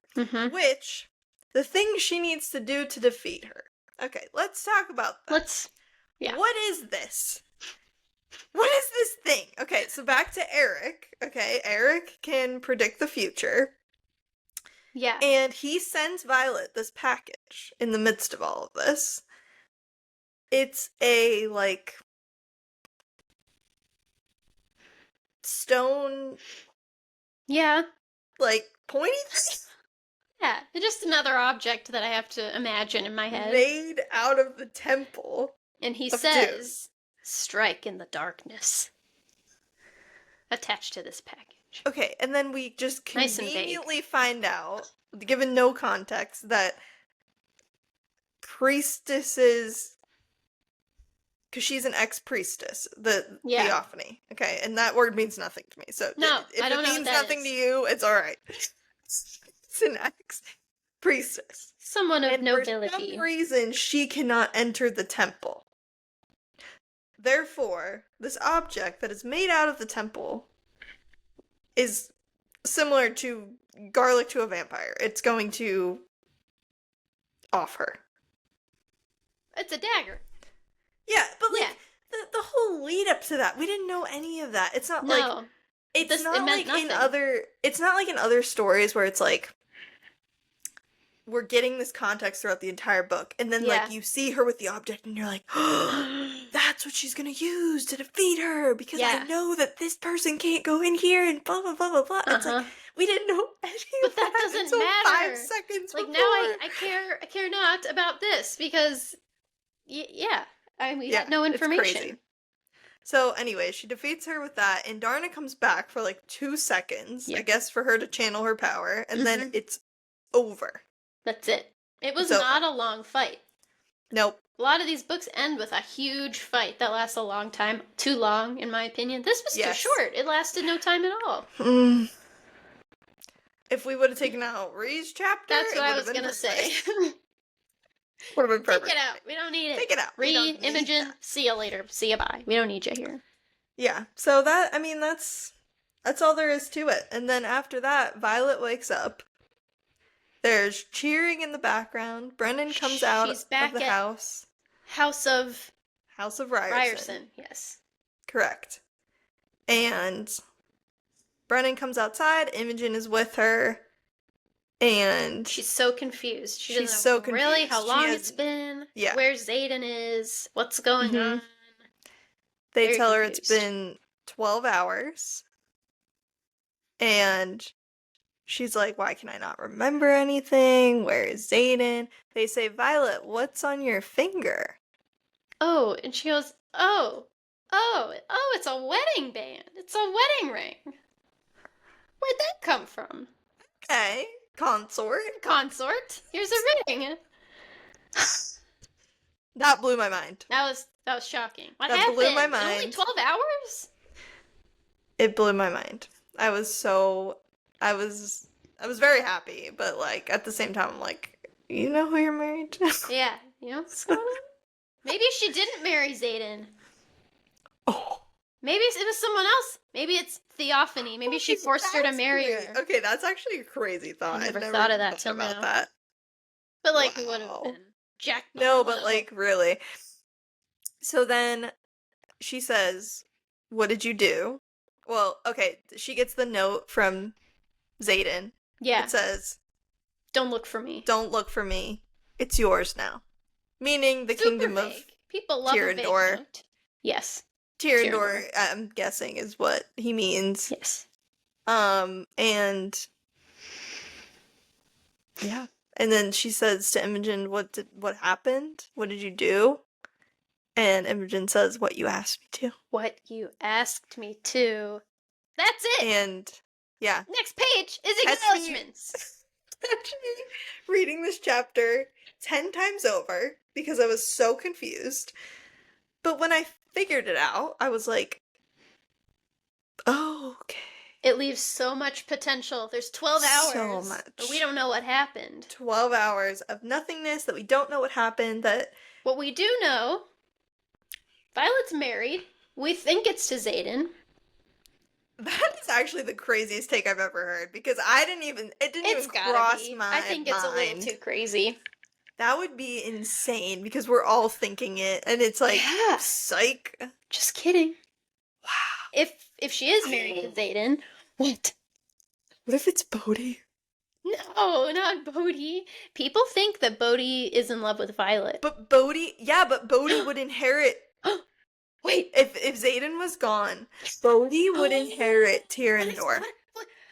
Which, the thing she needs to do to defeat her. Okay, let's talk about that. What is this? What is this thing? Okay, so back to Eric. Okay, Eric can predict the future. Yeah. And he sends Violet this package in the midst of all of this. It's a, like, stone, Yeah. like, pointy thing Yeah. It's just another object that I have to imagine in my head. made out of the temple. And he of says, strike in the darkness. Attached to this package. Okay, and then we just Nice and conveniently find out, given no context, that priestesses, because she's an ex-priestess, the Yeah. theophany, okay, and that word means nothing to me, so No, if I don't it know what means that nothing is. to you, it's alright. It's an ex-priestess. Someone of And nobility. for some reason, she cannot enter the temple. Therefore, this object that is made out of the temple is similar to garlic to a vampire. It's going to off her. It's a dagger. Yeah, but like Yeah. the whole lead up to that, we didn't know any of that. It's not like No. it's not it meant like nothing. it's not like in other stories where it's like we're getting this context throughout the entire book, and then Yeah. like you see her with the object and you're like, oh, that's what she's gonna use to defeat her because Yeah. I know that this person can't go in here and blah blah blah blah blah. It's like we didn't know any But of that that doesn't until matter. 5 seconds Like, before. now I care not about this because, yeah, we had no information. It's crazy. So anyway, she defeats her with that, and Darna comes back for like 2 seconds, Yep. I guess for her to channel her power, and then it's over. That's it. It was So- not a long fight. Nope. A lot of these books end with a huge fight that lasts a long time. Too long, in my opinion. This was Yes. too short. It lasted no time at all. If we would have taken out Ree's chapter, That's it what I would've was been gonna say. perfect. Would have been perfect. Take it out. We don't need it. Take it out. We don't need Imogen, that. see you later. See you bye. We don't need you here. Yeah. So that, I mean, that's all there is to it. And then after that, Violet wakes up. There's cheering in the background. Brennan comes out She's of back the at house. House of House of Riorson. Riorson. Yes. Correct. And Brennan comes outside. Imogen is with her. And She's so confused. She She's doesn't so know really how confused. long She it's has- been. Yeah. Where Xaden is. What's going Mhm. on. they Very tell her it's confused. been 12 hours. And she's like, why can I not remember anything? Where is Xaden? They say, Violet, what's on your finger? Oh, and she goes, oh, it's a wedding band. It's a wedding ring. Where'd that come from? Okay, consort. Consort, here's a ring. That blew my mind. That was shocking. What That happened? blew my In only mind. 12 hours? It blew my mind. I was very happy, but like at the same time I'm like, you know who you're married to? Yeah, you know what's going on? Maybe she didn't marry Xaden. Oh. Maybe it was someone else. Maybe it's Theophany. Maybe she forced her to That's marry crazy. her. Okay, that's actually a crazy thought. I I've never thought of that thought till about now. that. But like, we would have Wow. been Jack. No, but Barlow. like really. So then she says, what did you do? Well, okay, she gets the note from Xaden. Yeah, It says, don't look for me. don't look for me. It's yours now. Meaning the Super kingdom of vague. People love a vague Tyrandor. note. Yes. Tyrandor, I'm guessing, is what he means. Yes. And yeah. And then she says to Imogen, what happened? What did you do? And Imogen says, what you asked me to. What you asked me to. That's it. And yeah. Next page is That's me. acknowledgements. Actually reading this chapter 10 times over because I was so confused. But when I figured it out, I was like, oh, okay. It leaves so much potential. There's 12 hours. So much. But we don't know what happened. 12 hours of nothingness that we don't know what happened, that What we do know, Violet's married. We think it's to Xaden. that is actually the craziest take I've ever heard because it didn't It's even gotta cross be. my I think it's a little mind. too crazy. That would be insane because we're all thinking it and it's like, Yeah. psych. Just kidding. Wow. If she is married to Xaden, what? What if it's Bodhi? No, not Bodhi. People think that Bodhi is in love with Violet. But Bodhi would inherit. Wait. If Xaden was gone, Bodhi would inherit Tyrannor.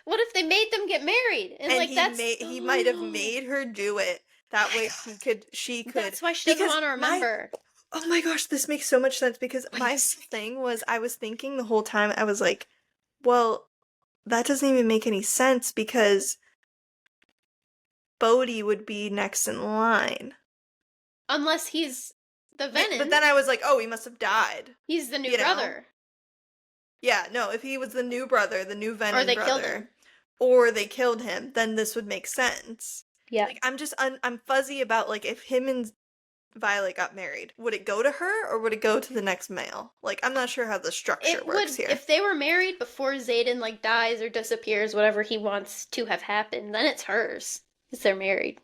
What if they made them get married? And like he might have made her do it. That way she could. That's why she doesn't want to remember. Oh my gosh, this makes so much sense because my thing was I was thinking the whole time, I was like, well, that doesn't even make any sense because Bodhi would be next in line. Unless he's the Venom. But then I was like, oh, he must have died. He's the new brother. Yeah, no, if he was the new brother, the new Venom brother. Killed him. Or they killed him, then this would make sense. Yeah. Like, I'm fuzzy about, like, if him and Violet got married, would it go to her or would it go to the next male? Like, I'm not sure how the structure works here. If they were married before Xaden, like, dies or disappears, whatever he wants to have happened, then it's hers. Because they're married.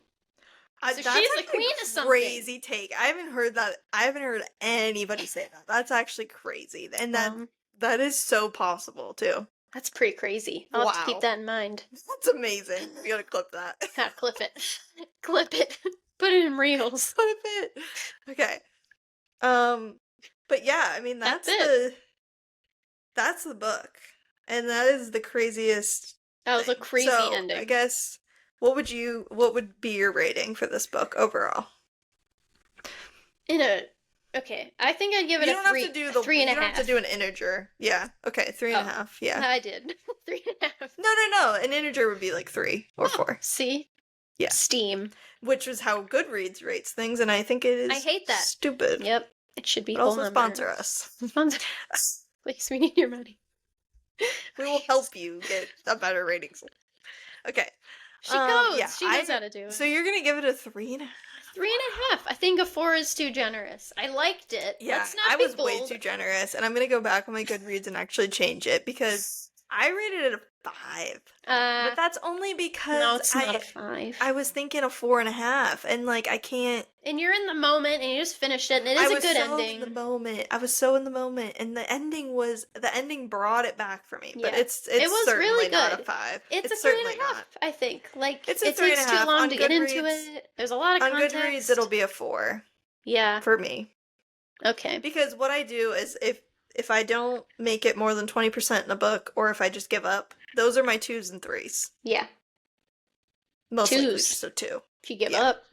So she's the queen of something. Crazy take. I haven't heard that. I haven't heard anybody say that. That's actually crazy. And that is so possible, too. That's pretty crazy. I'll have to keep that in mind. That's amazing. We gotta clip that. Gotta clip it. Clip it. Put it in reels. Clip it. Okay. But yeah, I mean that's the book. And that is the craziest That was a crazy ending. I guess what would be your rating for this book overall? Okay, I think I'd give it a 3.5. You don't have to do an integer. Yeah. Okay, 3.5. Yeah. I did. 3.5. No. An integer would be like 3 or 4. See? Yeah. Steam. Which is how Goodreads rates things, and I think it is. I hate that. Stupid. Yep. It should be. But also sponsor us. Sponsor us. Please, we need your money. We will help you get a better rating. Okay. She goes. Yeah, she knows how to do it. So you're gonna give it a 3.5. 3.5. I think a 4 is too generous. I liked it. Yeah, Let's not be was bold. Way too generous, and I'm gonna go back on my Goodreads and actually change it because I rated it a 5. But that's only because no, it's not a 5. I was thinking a 4.5, and like I can't. And you're in the moment, and you just finished it, and it is a good ending. I was so in the moment, and the ending brought it back for me. But yeah. it's it was certainly really good. Not a 5. It's a 3.5. I think. Like it takes too long to get into it. There's a lot of context. On Goodreads, it'll be a 4. Yeah. For me. Okay. Because what I do is if I don't make it more than 20% in a book, or if I just give up, those are my 2s and 3s. Yeah. Most likely just a 2. If you give up.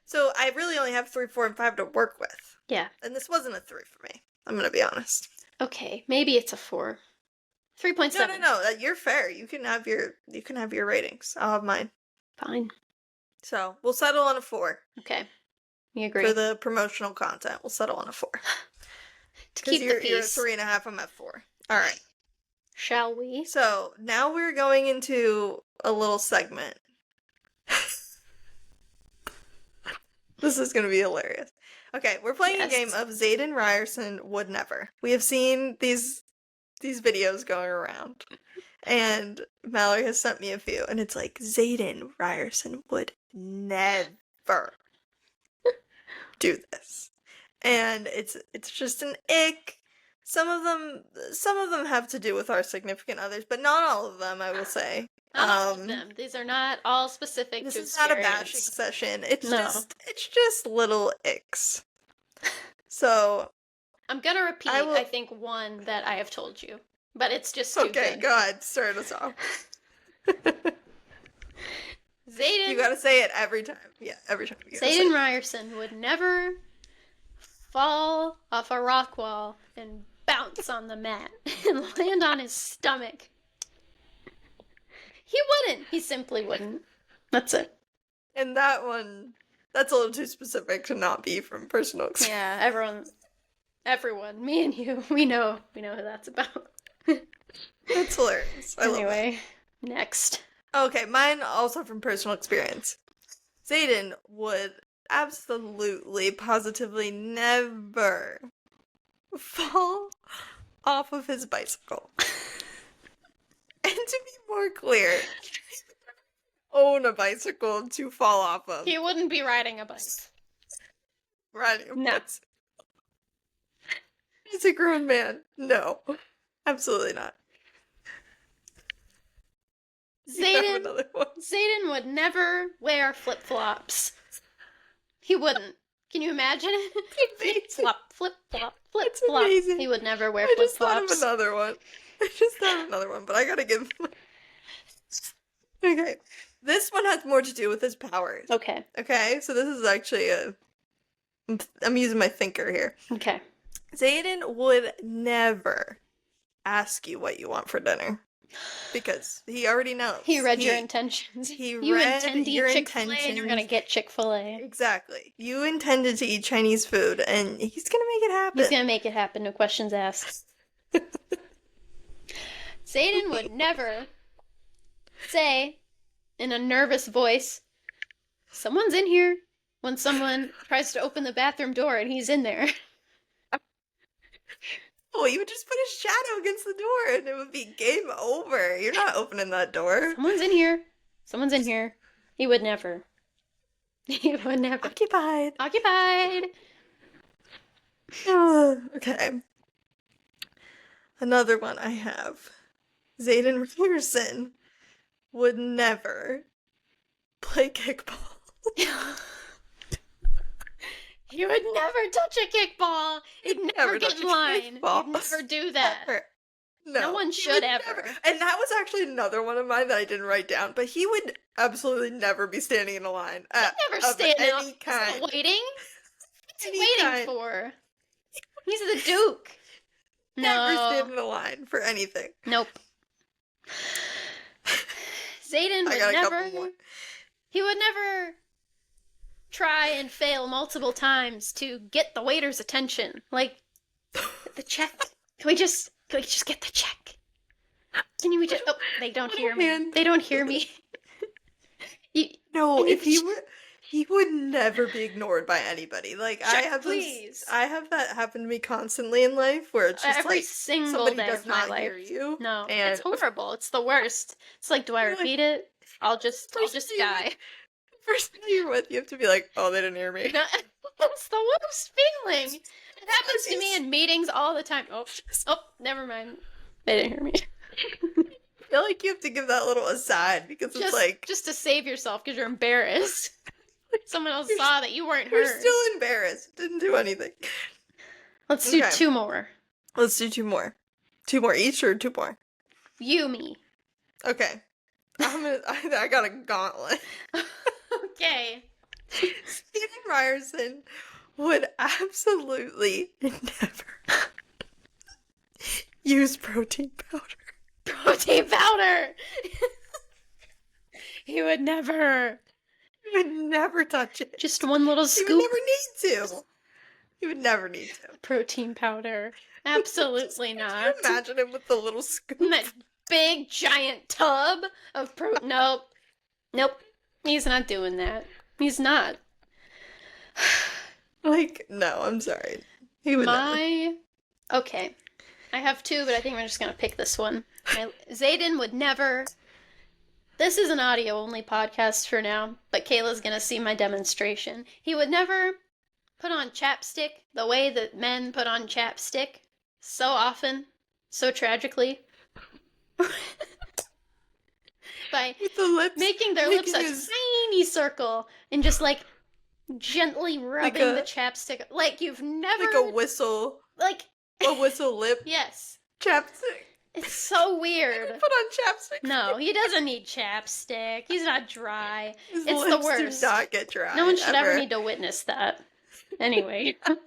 So I really only have 3, 4, and 5 to work with. Yeah. And this wasn't a 3 for me. I'm gonna be honest. Okay, maybe it's a 4. 3.7. No. You're fair. You can have your ratings. I'll have mine. Fine. So we'll settle on a 4. Okay. You agree. For the promotional content, we'll settle on a 4. To keep the peace. You're at 3.5, I'm at 4. All right. Shall we? So now we're going into a little segment. This is going to be hilarious. Okay, we're playing a game of Xaden Riorson would never. We have seen these videos going around, and Mallory has sent me a few, and it's like, Xaden Riorson would never do this. And it's just an ick. Some of them have to do with our significant others, but not all of them, I will say. Not all of them. These are not all specific to experience. This is not a bashing session. It's just little icks. So I'm gonna repeat, I think, one that I have told you. But it's just too good. Okay, go ahead, start us off. Xaden. You gotta say it every time. Yeah, every time. Xaden Riorson would never fall off a rock wall and bounce on the mat and land on his stomach. He wouldn't. He simply wouldn't. That's it. And that one, that's a little too specific to not be from personal experience. Yeah, everyone, me and you, we know who that's about. That's hilarious. Anyway, next. Okay, mine also from personal experience. Xaden would absolutely, positively never fall off of his bicycle. And to be more clear, own a bicycle to fall off of. He wouldn't be riding a bike. Riding a no. bicycle. He's a grown man. No. Absolutely not. You have another one. Xaden would never wear flip-flops. He wouldn't. Can you imagine it? Flip-flop, flip-flop, flip-flop. Amazing. He would never wear I just flip-flops. thought of another one. But I gotta give him. Okay. This one has more to do with his powers. Okay. Okay, so this is actually I'm using my thinker here. Okay. Xaden would never ask you what you want for dinner. Because he already knows. He read your intentions. You intend to eat Chick-fil-A and you're going to get Chick-fil-A. Exactly. You intended to eat Chinese food and he's going to make it happen. He's going to make it happen, no questions asked. Xaden would never say in a nervous voice, "Someone's in here," when someone tries to open the bathroom door and he's in there. Oh, you would just put a shadow against the door and it would be game over. You're not opening that door. Someone's in here. Someone's in here. He would never. He would never. Occupied. Okay. Another one I have. Xaden Riorson would never play kickball. He would never touch a kickball. He'd never get in line. He'd never do that. Ever. No one should ever. Never. And that was actually another one of mine that I didn't write down. But he would absolutely never be standing in a line. Never stand of out. any kind. Waiting? What's he Any waiting kind. for? He's the Duke. Never No. stand in a line for anything. Nope. Xaden I got would a couple never. more. He would never try and fail multiple times to get the waiter's attention. Like, the check. Can we just get the check? Can we just? Oh, they don't hear me. Man. They don't hear me. No, if he would never be ignored by anybody. Like Check, please. I have that happen to me constantly in life where it's just Every like single somebody day does of my not life. hear you. No, and it's horrible. It's the worst. It's like, do I repeat it? I'll just die. First thing you're with, you have to be like, oh, they didn't hear me. No, it's the worst feeling. It happens to me in meetings all the time. Oh, never mind. They didn't hear me. I feel like you have to give that little aside because it's like just to save yourself because you're embarrassed. Someone else saw that you weren't you're heard. still embarrassed. Didn't do anything. Let's do 2 more. Let's do 2 more. 2 more each or 2 more? You, me. Okay. I got a gauntlet. Okay. Xaden Riorson would absolutely never use protein powder. Protein powder! He would never. He would never touch it. Just one little scoop. He would never need to. He would never need to. Protein powder. Absolutely not. Can you imagine him with the little scoop? And that big giant tub of Nope. He's not doing that. He's not. Like, no, I'm sorry. He would never. Okay. I have 2, but I think we're just gonna pick this one. Xaden would never. This is an audio-only podcast for now, but Kayla's gonna see my demonstration. He would never put on chapstick the way that men put on chapstick so often, so tragically. By With the lips, making their lips a tiny circle and just like gently rubbing the chapstick. Like you've never. Like a whistle. Like. A whistle lip. Yes. Chapstick. It's so weird. Put on chapstick. No, he doesn't need chapstick. He's not dry. His It's lips the worst. do not get dry. No one should ever need to witness that. Anyway. What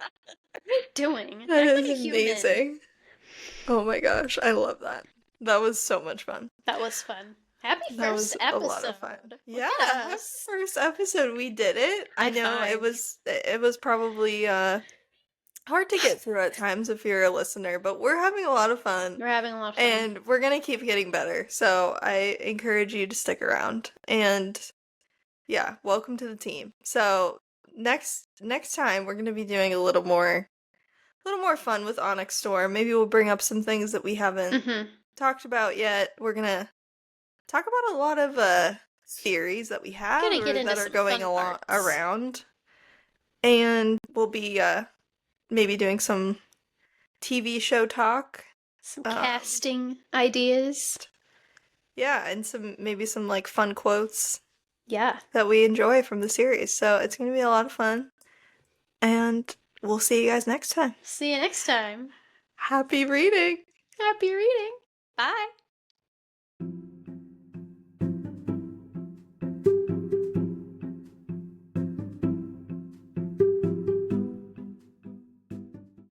are you doing? That Act is like a human. amazing. Oh my gosh, I love that. That was so much fun. That was fun. Happy That first was episode. a lot of fun. Look Yeah, at us. first episode we did it. I know High it was probably hard to get through at times if you're a listener, but we're having a lot of fun. We're having a lot of fun. And we're gonna keep getting better. So I encourage you to stick around. And yeah, welcome to the team. So next time we're gonna be doing a little more fun with Onyx Storm. Maybe we'll bring up some things that we haven't talked about yet. We're gonna talk about a lot of theories that we have Gonna or get into that are some going fun parts. around. And we'll be maybe doing some TV show talk. Some casting ideas. Yeah, and maybe some like fun quotes Yeah. that we enjoy from the series. So it's going to be a lot of fun. And we'll see you guys next time. See you next time. Happy reading! Happy reading. Bye.